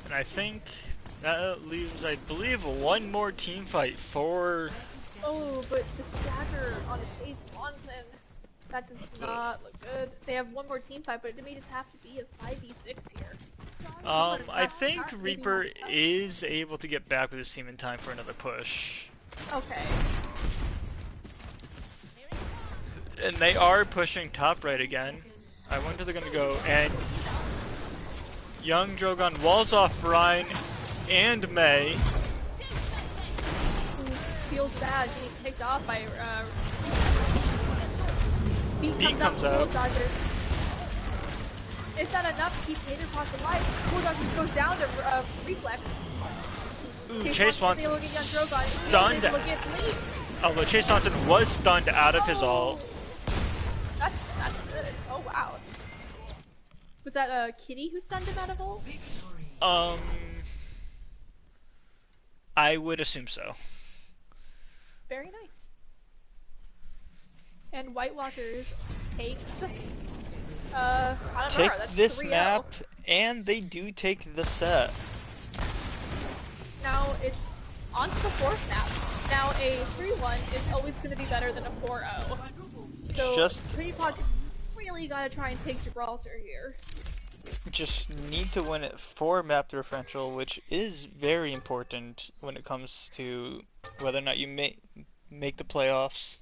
And I think that leaves, I believe, one more team fight for... Oh, but the stagger on a Chase Swanson. That does not look good. They have one more team fight, but it may just have to be a 5v6 here. I think Reaper is able to get back with his team in time for another push. Okay. And they are pushing top right again. I wonder they're gonna go, and Young Drogon walls off Ryan and May. Feels bad getting picked off by Beat comes out. Is that enough to keep Tater Pots alive? Bulldog goes down to Reflex. Ooh, Chase Swanson stunned. Although Chase Swanson was stunned out of his ult. That's good. Oh wow. Was that Kitty who stunned him out of ult? I would assume so. Very nice. And White Walkers takes take this map, and they do take the set. Now it's on to the 4th map. Now a 3-1 is always going to be better than a 4-0. So Pretty Pod really gotta try and take Gibraltar here. just need to win it for map differential, which is very important when it comes to whether or not you make the playoffs.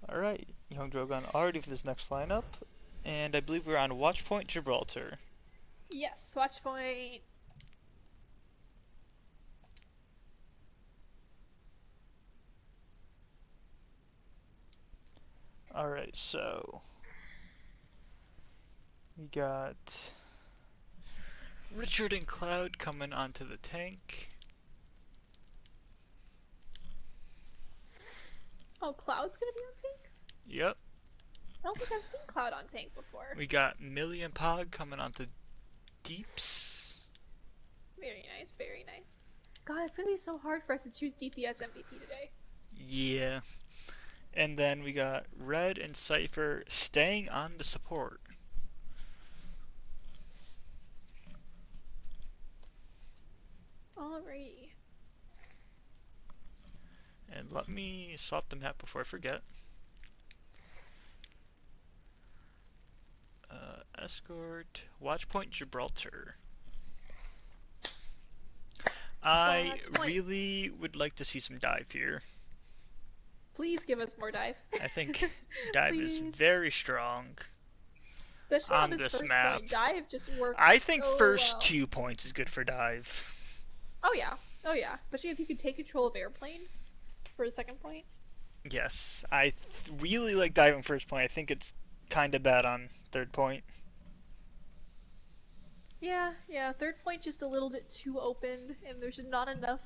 Alright, Young Drogon already for this next lineup, and I believe we're on Watchpoint Gibraltar. Yes, watch point. Alright, so we got Richard and Cloud coming onto the tank. Oh, Cloud's gonna be on tank? Yep. I don't think I've seen Cloud on tank before. We got Millie and Pog coming onto deeps. Very nice, very nice. God, it's gonna be so hard for us to choose DPS MVP today. Yeah. And then we got Red and Cypher staying on the support. Alrighty. And let me swap the map before I forget. Escort, Watchpoint Gibraltar. I really would like to see some dive here. Please give us more dive. I think dive is very strong. Especially on this first map. point. Dive just works I think so first well. 2 points is good for dive. Oh yeah. Oh yeah. Especially if you could take control of airplane for the second point. Yes, I really like diving first point. I think it's kind of bad on third point. Yeah, yeah. Third point just a little bit too open, and there's not enough,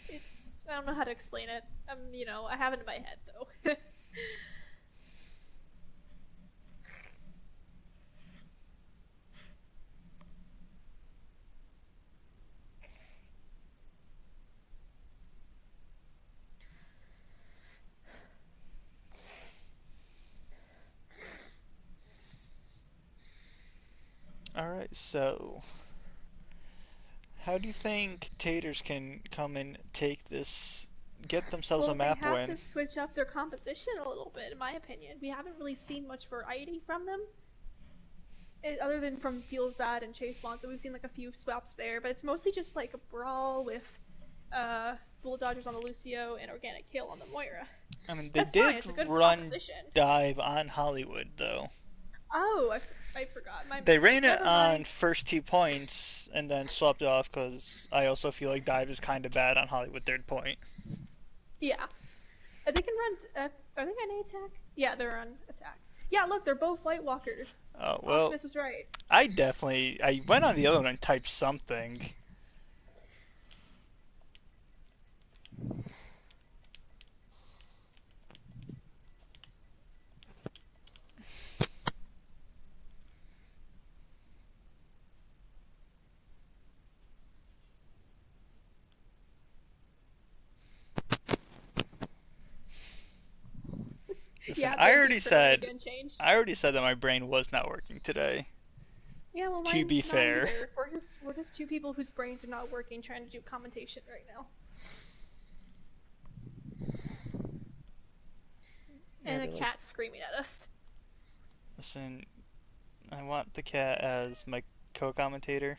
It's I don't know how to explain it. I have it in my head though. Alright, so how do you think Taters can come and take this, get themselves a map They have win? to switch up their composition a little bit, in my opinion. We haven't really seen much variety from them. Other than from Feels Bad and Chase Swanson, we've seen like a few swaps there, but it's mostly just like a brawl with Bullet Dodgers on the Lucio and Organic Kill on the Moira. I mean, they That's fine, did it's a good run composition. dive on Hollywood, though. Oh, I forgot. They ran it Never on mind. first 2 points and then swapped it off because I also feel like dive is kind of bad on Hollywood third point. Yeah. They can run. Are they on attack? Yeah, they're on attack. Yeah, look, they're both White Walkers. Oh, well, Optimus was right. I went on the other one and typed something. Listen, Yeah, I the already term said again changed. that my brain was not working today. Yeah, well, To be mine's not fair. either. We're just two people whose brains are not working trying to do commentation right now. And a cat screaming at us. Listen, I want the cat as my co-commentator.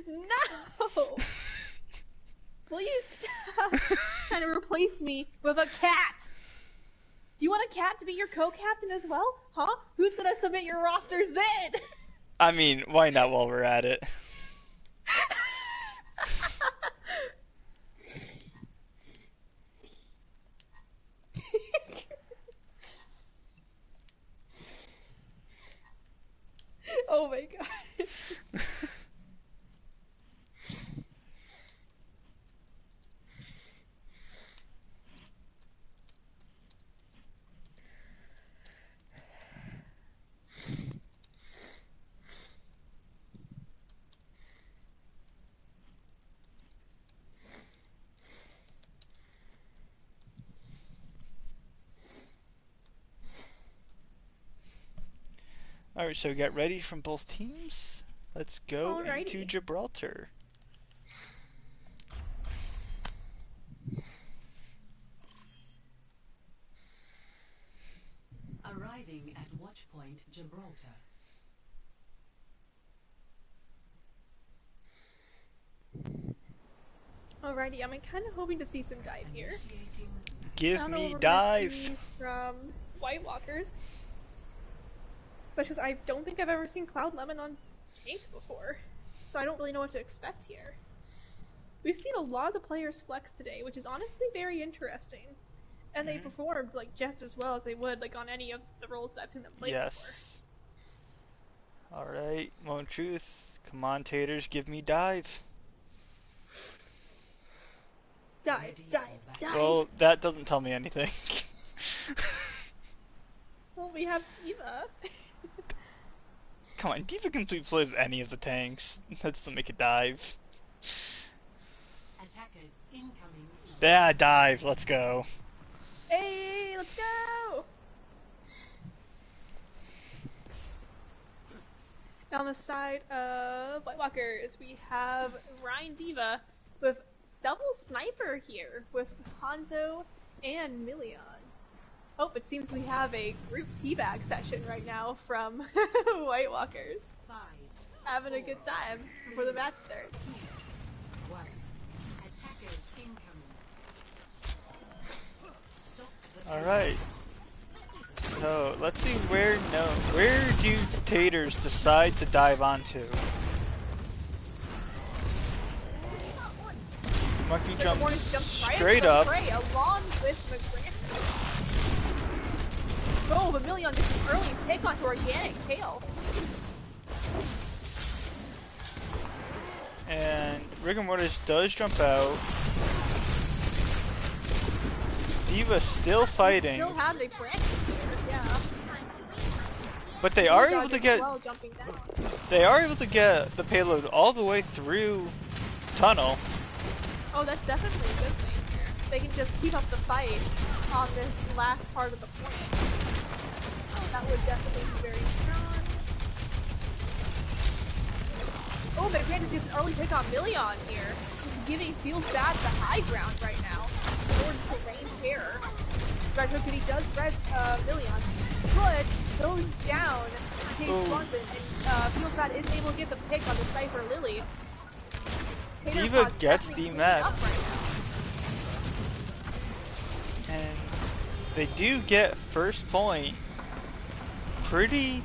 No! Please stop trying to replace me with a cat! Do you want a cat to be your co-captain as well? Huh? Who's gonna submit your rosters then? I mean, why not while we're at it? Oh my god. Alright, so we got ready from both teams. Let's go into Alrighty. Gibraltar. Arriving at Watchpoint Gibraltar. Alrighty, I'm kind of hoping to see some dive here. Initiating I Give don't know me what we're gonna dive. see from White Walkers, but because I don't think I've ever seen Cloud Lemon on tank before, so I don't really know what to expect here. We've seen a lot of the players flex today, which is honestly very interesting, and they performed like just as well as they would like on any of the roles that I've seen them play Yes. Alright, moment of truth. Come on, Taters, give me dive. before. Dive, dive, dive. Well, that doesn't tell me anything. Well, we have Diva. Come on, Diva can play with any of the tanks. That doesn't make it dive. attackers incoming. Yeah, dive, let's go. Hey, let's go! On the side of White Walkers, we have Ryan Diva with double sniper here with Hanzo and Million. Oh, it seems we have a group teabag session right now from White Walkers. 5, Having a good time before the match starts. 1. Attackers incoming. Stop the Alright. So, let's see where do Taters decide to dive onto? Monkey The Hornets jumps jump right straight into the up. fray along with McGranth. Oh, but Million gets an early pick onto Organic Kale. And Rigor Mortis does jump out. Diva still fighting, Still have a Francis here, yeah. but they are Bulldog able to as get well, jumping down. the payload all the way through tunnel. Oh, that's definitely a good thing here. They can just keep up the fight on this last part of the point. That would definitely be very strong. Oh, McGrantis gets an early pick on Million here. Giving Feels Bad the high ground right now in order to rain terror. Red Hook, and he does res Million, but goes down Chase Ooh. Swanson, and Feels Bad is able to get the pick on the Cypher Lily. Tater Diva Pot's gets definitely demapped. cleaning up right now. And they do get first point pretty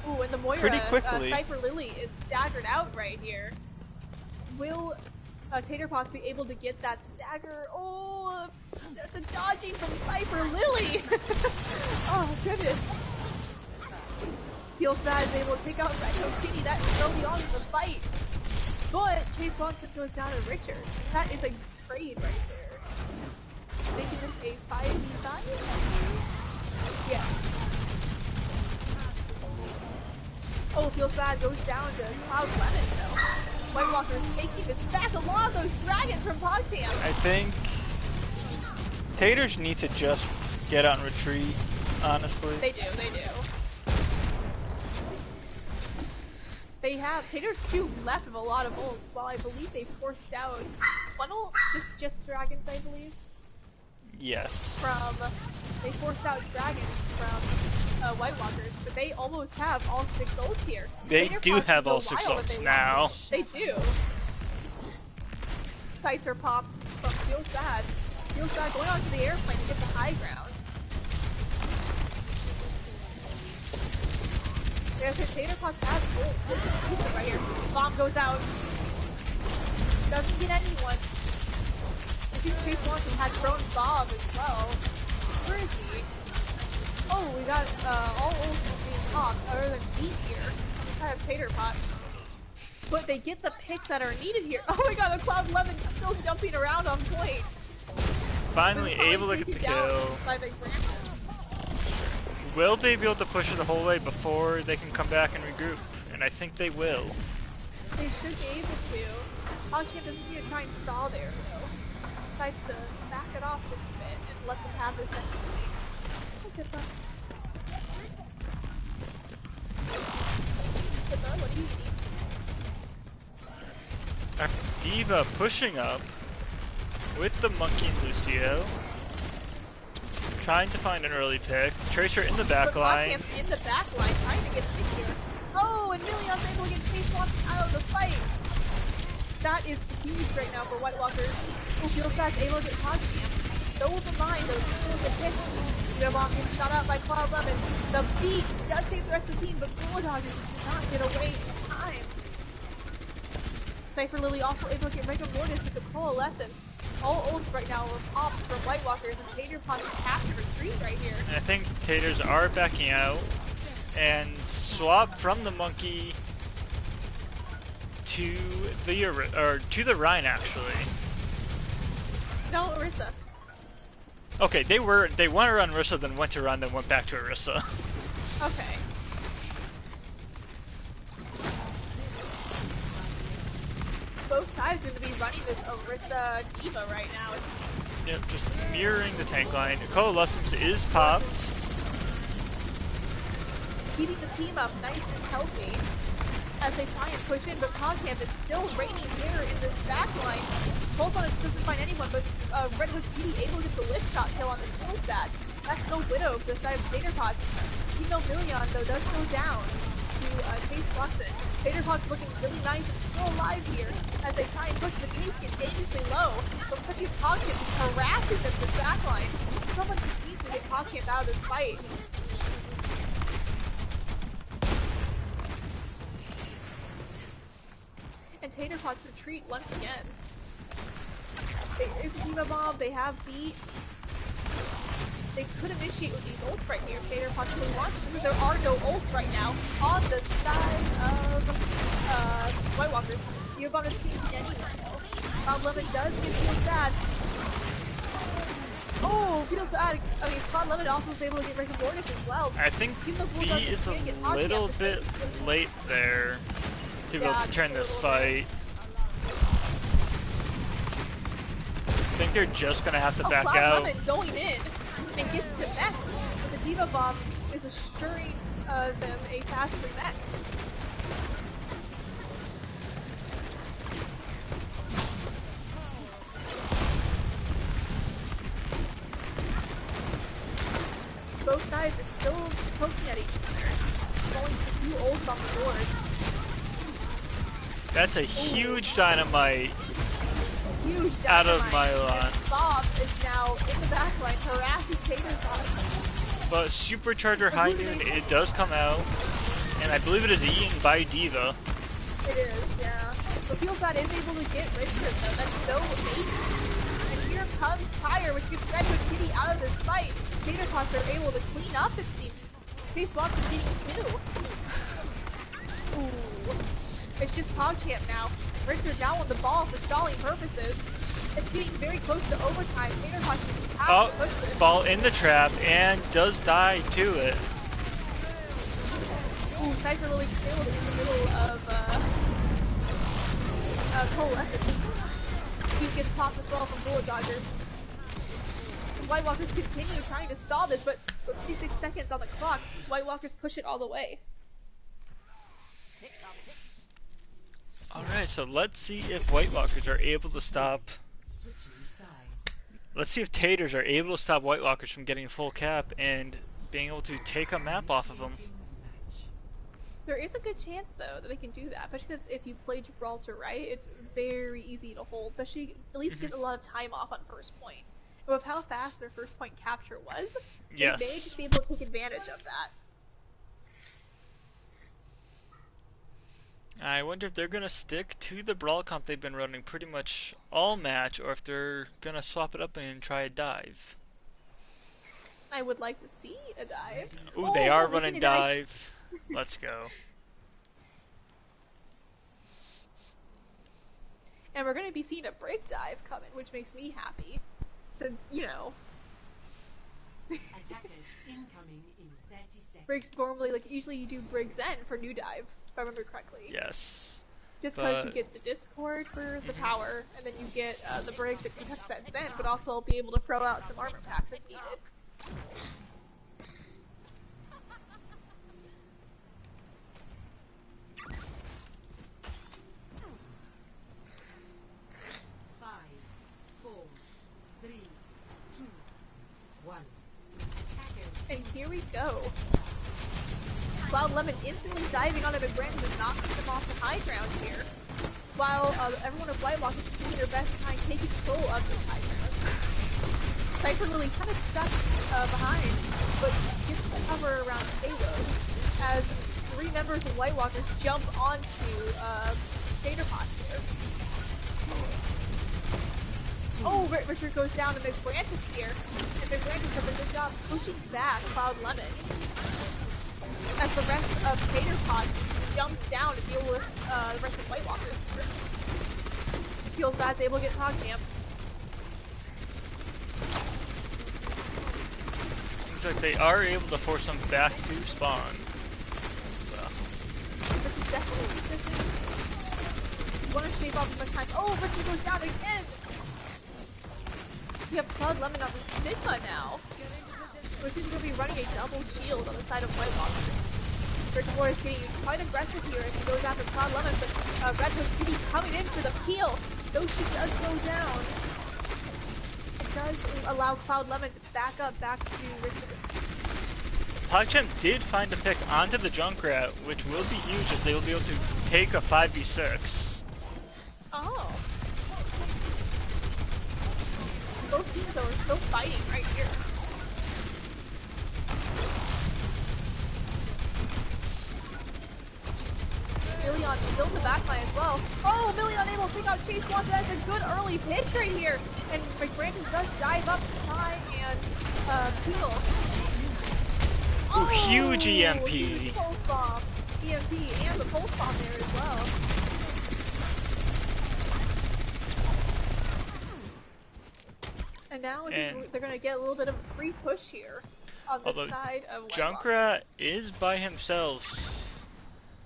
Ooh, and the Moira Pretty quickly. Cypher Lily is staggered out right here. Will Tater Potts be able to get that stagger? Oh, the dodging from Cypher Lily! Oh, goodness. Feels Bad is able to take out Red Hook Kitty. That is early on in the fight. But Chase Watson goes down to Richard. That is a trade right there. Making this a 5v5? Yeah. Oh, Feels Bad goes down to Cloud Lemon though. White Walker is taking this back along those dragons from PogChamp. I think Taters need to just get on retreat, honestly. They do. They have Tater's 2 left of a lot of ults, while I believe they forced out one ult, just dragons, I believe. Yes. They forced out dragons from White Walkers, but they almost have all 6 ults here. They Tater do Potts have can go all 6 wild if ults they now. want. They do. Sights are popped from Feels Bad. Feels Bad going onto the airplane to get the high ground. There's a Tater Potts has ult. This is decent right here. Bomb goes out. Doesn't get anyone. I think Chase Swanson had thrown bomb as well. Where is he? Oh, we got all ults being popped other than Beat here. I have Tater Potts. But they get the picks that are needed here. Oh my god, the Cloud Lemon still jumping around on point. Finally Probably able to get the taken down kill. by McGrantis. Will they be able to push it the whole way before they can come back and regroup? And I think they will. They should be able to. PogChamp doesn't seem to try and stall there though. Decides to back it off just a bit and let them have this second lead. Look at that. D.Va pushing up with the Monkey and Lucio. Trying to find an early pick. Tracer in the back line. Camp's in the back line trying to get the pick here. Oh, and Million's able to get Chase Watts out of the fight. That is huge right now for White Walkers. Oh, feels back able to get Camp. Go with the mind, though. Still a pick. Bomb gets shot out by Cloud Lemon. The beat does save the rest of the team, but Bulldog just did not get away in time. Cypher Lily also able to get Rigor Mortis with the Coalescence. All ults right now are popped from White Walkers, and Tater popping capture retreat right here. And I think Taters are backing out and swap from the Monkey to the Rhine actually. No, Orisa. Okay, they went to run Orisa, then went to run, then went back to Orisa. Okay. Both sides are going to be running this Orisa D.Va right now. Yep, just mirroring the tank line. Coalescence is popped. Keeping the team up nice and healthy as they try and push in, but Camp is still reigning here in this back line. Bolton doesn't find anyone, but Red Hood Beauty able to get the lift shot kill on the kills that. That's no Widow beside Taterpot. Female Million, though, does go down to Chase Watson. Taterpot's looking really nice and still alive here as they try and push the Chase get dangerously low, but Pushy's Camp is harassing them this back line. Someone just needs to get Camp out of this fight. And Taterpot's retreat once again. There's a D.Va bomb, they have beat. They could initiate with these ults right here if Taterpot really wants to, because there are no ults right now on the side of White Walkers. D.Va bomb is seen anywhere though. Cloud Lemon does get feels bad. Oh, feels bad. I mean, Cloud Lemon also was able to get Rigor Mortis as well. I think B is a little bit late there to be able to turn this fight. I think they're just gonna have to back Cloud out. Lemon going in and gets to mech, but the D.Va bomb is assuring them a fast re-mech. Both sides are still just poking at each other, throwing some few ults on the board. That's a huge dynamite. Huge Out of dynamite, Mylon. and Bob is now in the backline harassing Taterpot. But Supercharger High Noon, it does come out, and I believe it is eaten by D.Va. It is, yeah. But Feelbad is able to get Richard though, that's so amazing. And here comes Tyre, which gets Red Hood Kitty out of this fight. Taterpots are able to clean up, it seems. Chase Watson getting 2. Ooh. It's just PogChamp now. Richard now on the ball for stalling purposes. It's getting very close to overtime. Taterpot just has to push this. Ball in the trap and does die to it. Ooh, Cypher Lily killed in the middle of Coalescence. He gets popped as well from Bullet Dodgers. The White Walkers continue trying to stall this, but with 56 seconds on the clock, White Walkers push it all the way. Alright, so let's see if White Walkers are able to stop. Let's see if Taters are able to stop White Walkers from getting full cap and being able to take a map off of them. There is a good chance, though, that they can do that, especially because if you play Gibraltar right, it's very easy to hold, especially at least get a lot of time off on first point. And with how fast their first point capture was, yes, they may just be able to take advantage of that. I wonder if they're going to stick to the brawl comp they've been running pretty much all match, or if they're going to swap it up and try a dive. I would like to see a dive. Ooh, they are running dive. Let's go. And we're going to be seeing a break dive coming, which makes me happy. Since, you know... Attackers incoming in 30 seconds. Breaks normally, like, usually you do Briggs Zen for new dive, if I remember correctly. Yes. Just because you get the Discord for the power, and then you get the Brig that protects that Zen, but also be able to throw out some armor packs if needed. Cloud Lemon instantly diving onto McBrandon and knocking him off the high ground here. While everyone of White Walkers is doing their best to try and take control of this high ground. Tater Lily kind of stuck behind, but gets the cover around Payload as 3 members of White Walkers jump onto Tater Pot here. Oh, Richard goes down to McBrantis here, and McBrantis does a good job pushing back Cloud Lemon as the rest of Tater Pot jumps down to deal with the rest of White Walkers here. Feels bad's able to get PogChamp. Looks like they are able to force them back to spawn. Which is definitely efficient. You want to shave off as much time. Oh, Richard goes down again! You have Cloud Lemon on the Sigma now. Which seems to be running a double shield on the side of White Walkers. Richard Moore is getting quite aggressive here as he goes after Cloud Lemon, but Red Hook Kitty coming in for the peel. Though she does go down, it does allow Cloud Lemon to back up back to Richard. PogChamp did find a pick onto the Junkrat, which will be huge as they will be able to take a 5v6. Oh. Both teams though are still fighting right here. Million still in the backline as well. Oh, Million able to take out Chase Swanson. That's a good early pick right here. And McBranton does dive up to try and peel. Ooh, huge EMP. Huge pulse bomb. EMP and the pulse bomb there as well. And now they're going to get a little bit of a free push here on the side of White Junkrat Walkers. is by himself,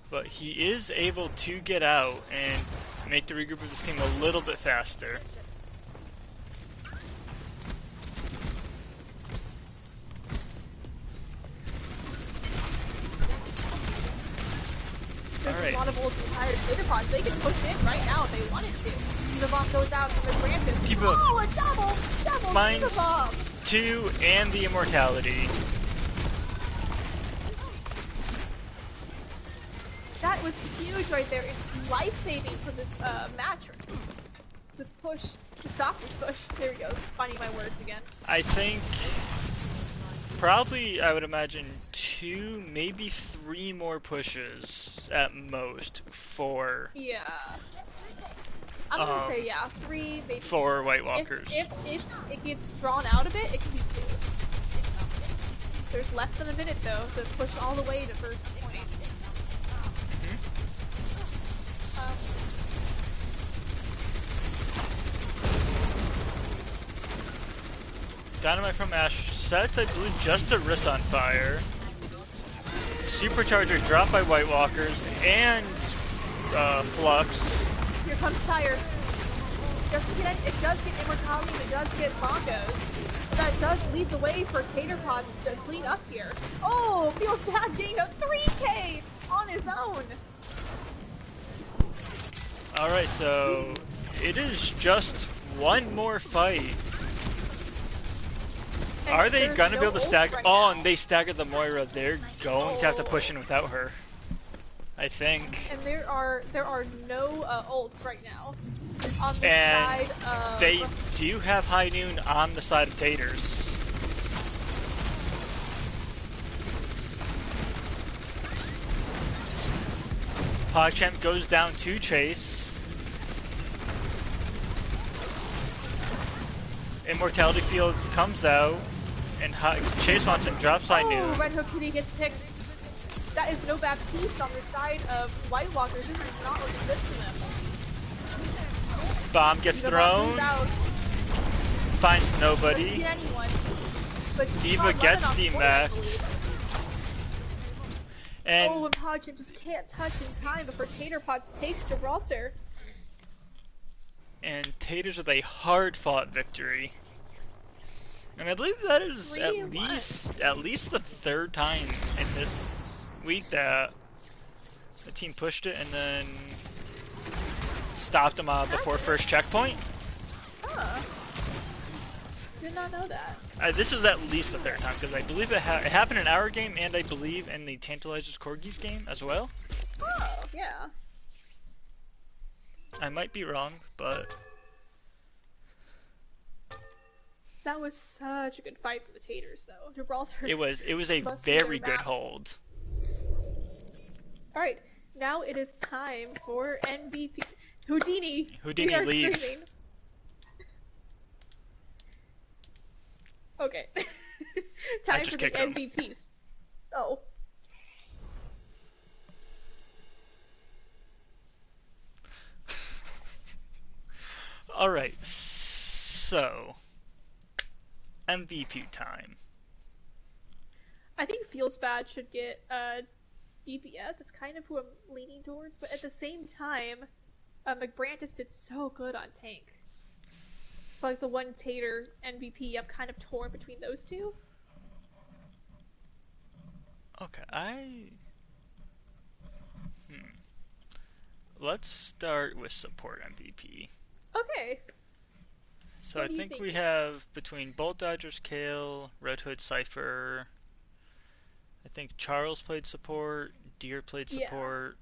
but he is able to get out and make the regroup of this team a little bit faster. There's a lot of old retired Tater Pods. They can push in right now if they wanted to. The bomb goes out from McBrantis. Oh, a double Mine's bomb. 2 and the immortality. That was huge right there. It's life-saving for this match. This push, to stop this push. There we go, finding my words again. I think probably, I would imagine 2, maybe 3 more pushes at most for I'm gonna say 3, maybe for White Walkers. If it gets drawn out a bit, it can be 2. There's less than a minute though to push all the way to first point. Dynamite from Ash sets, I believe, just a wrist on fire. Supercharger dropped by White Walkers and Flux. Here comes Tire. It does get Immortality and it does get Broncos. But that does lead the way for Tater Pots to clean up here. Oh, feels bad getting a 3K on his own. Alright, so it is just one more fight. And are they gonna be able to stagger? Right oh, now. and they staggered the Moira. They're going to have to push in without her, I think. And there are no ults right now on the And side of. they do have High Noon on the side of Taters. PogChamp goes down to Chase. Immortality Field comes out, and Chase Swanson drops High Noon. Oh, Red Hook Kitty gets picked. That is no Baptiste on the side of White Walkers. This is not looking good for them. Bomb gets thrown. Finds nobody. Anyone, but Diva gets demacked. And and PogChamp just can't touch in time before Tater Pots takes Gibraltar. And Taters with a hard-fought victory. And I believe that is at least the 3rd time in this week that the team pushed it and then stopped them before first checkpoint. Huh. Did not know that. This was at least the third time, because I believe it happened in our game, and I believe in the Tantalizers Corgis game as well. Oh, yeah. I might be wrong, but That was such a good fight for the Taters, though. Gibraltar. it was a must be their very good map. hold. Alright, now it is time for MVP. Houdini! Houdini, we are leave. streaming. Okay. Time just for the kicked him. MVPs. Oh. Alright, so MVP time. I think Feels Bad should get DPS. That's kind of who I'm leaning towards, but at the same time, McBrantis did so good on tank. But like the one Tater MVP, I'm kind of torn between those two. Okay, let's start with support MVP. Okay. So What I do you think think? we have between Bolt Dodgers, Kale, Red Hood, Cypher. I think Charles played support. Deer played Yeah. support.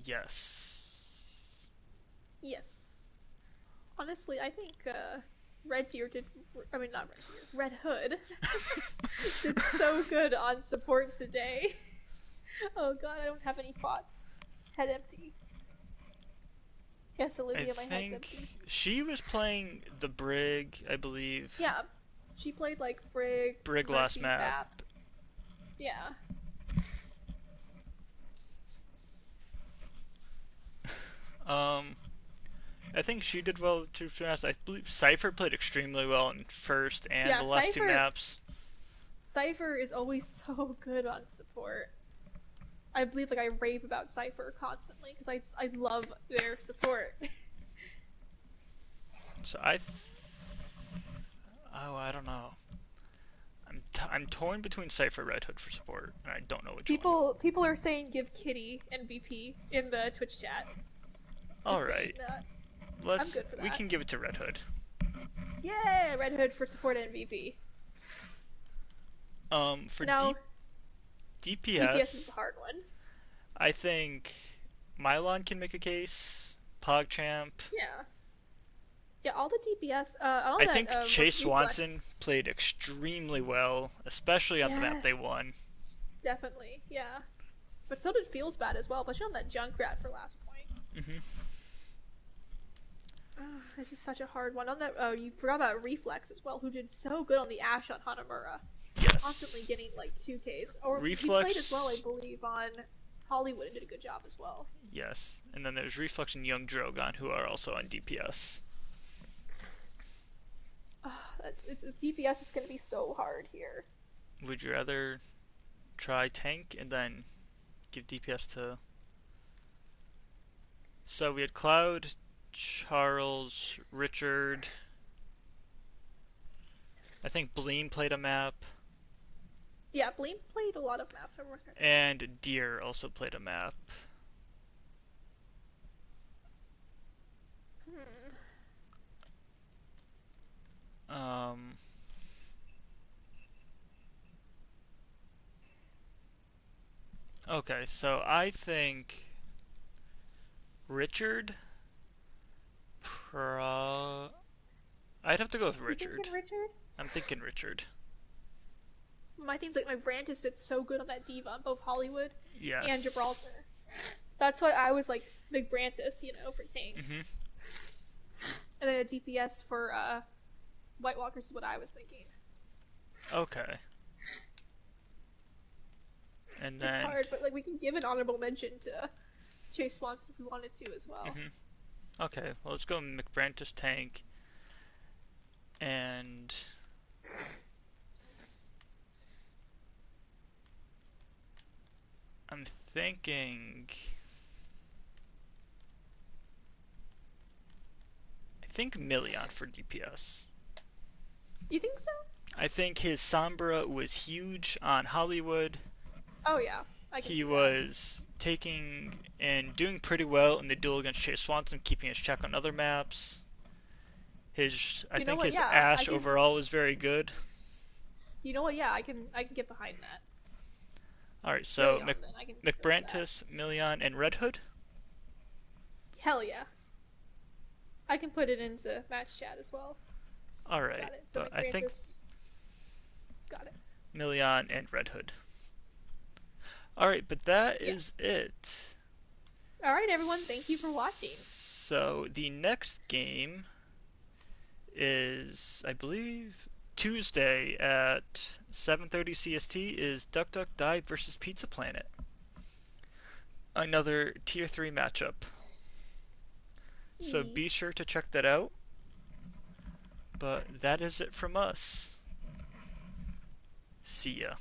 Yes. Yes. Honestly, I think Red Deer did. I mean, not Red Deer. Red Hood did so good on support today. Oh god, I don't have any thoughts. Head empty. Yes, Olivia, my head's empty. She was playing the Brig, I believe. Yeah, she played like Brig. Brig last Mercy, map. Yeah. I think she did well too. I believe Cypher played extremely well in first and Yeah, the last two Cypher- maps. Cypher is always so good on support. I believe like I rave about Cypher constantly because I love their support. So I don't know. I'm torn between Cypher and Red Hood for support, and I don't know which one. People are saying give Kitty MVP in the Twitch chat. All Just saying right, that. let's. good for We that. can give it to Red Hood. Yeah, Red Hood for support MVP. For Now, DPS is DPS, a hard one. I think Mylon can make a case. PogChamp. Yeah. Yeah, all the DPS. All I that, think Chase reflex- Swanson played extremely well, especially on the map they won. Yes, Definitely, yeah. But so did Feels Bad as well, especially on that Junkrat for last point. This is such a hard one. On that, you forgot about Reflex as well, who did so good on the Ashe on Hanamura. Yes. Constantly getting like 2Ks. Or he Reflex- played as well, I believe, on Hollywood and did a good job as well. Yes, and then there's Reflex and Young Drogon, who are also on DPS. It's DPS is going to be so hard here. Would you rather try tank and then give DPS to... So we had Cloud, Charles, Richard. I think Bleem played a map, Yeah, Bleem played a lot of maps. and Deer also played a map. Okay, so I think Richard. I'd have to go with You Richard. thinking Richard? I'm thinking Richard. My thing's like my Brantis did so good on that Diva on both Hollywood Yes. and Gibraltar. That's why I was like big Brantis, for tank. And then a DPS for White Walkers is what I was thinking. Okay. And then. It's hard, but like we can give an honorable mention to Chase Swanson if we wanted to as well. Okay, well let's go McBrantis tank. And I'm thinking. I think Million for DPS. You think so? I think his Sombra was huge on Hollywood. Oh yeah, I can He see that. was taking and doing pretty well in the duel against Chase Swanson, keeping his check on other maps. I You know think what? his Yeah, I Ash can. overall was very good. You know what? Yeah, I can get behind that. Alright, so Million, then I can go with that. McBrantis, Million, and Red Hood? Hell yeah. I can put it into match chat as well. Alright, Got it. So but I think McBrantis. Got it. Million and Red Hood. Alright, but that Yeah. is it. Alright, everyone. Thank you for watching. So the next game is, I believe, Tuesday at 7:30 CST is Duck Duck Dive versus Pizza Planet. Another Tier 3 matchup. So be sure to check that out. But that is it from us. See ya.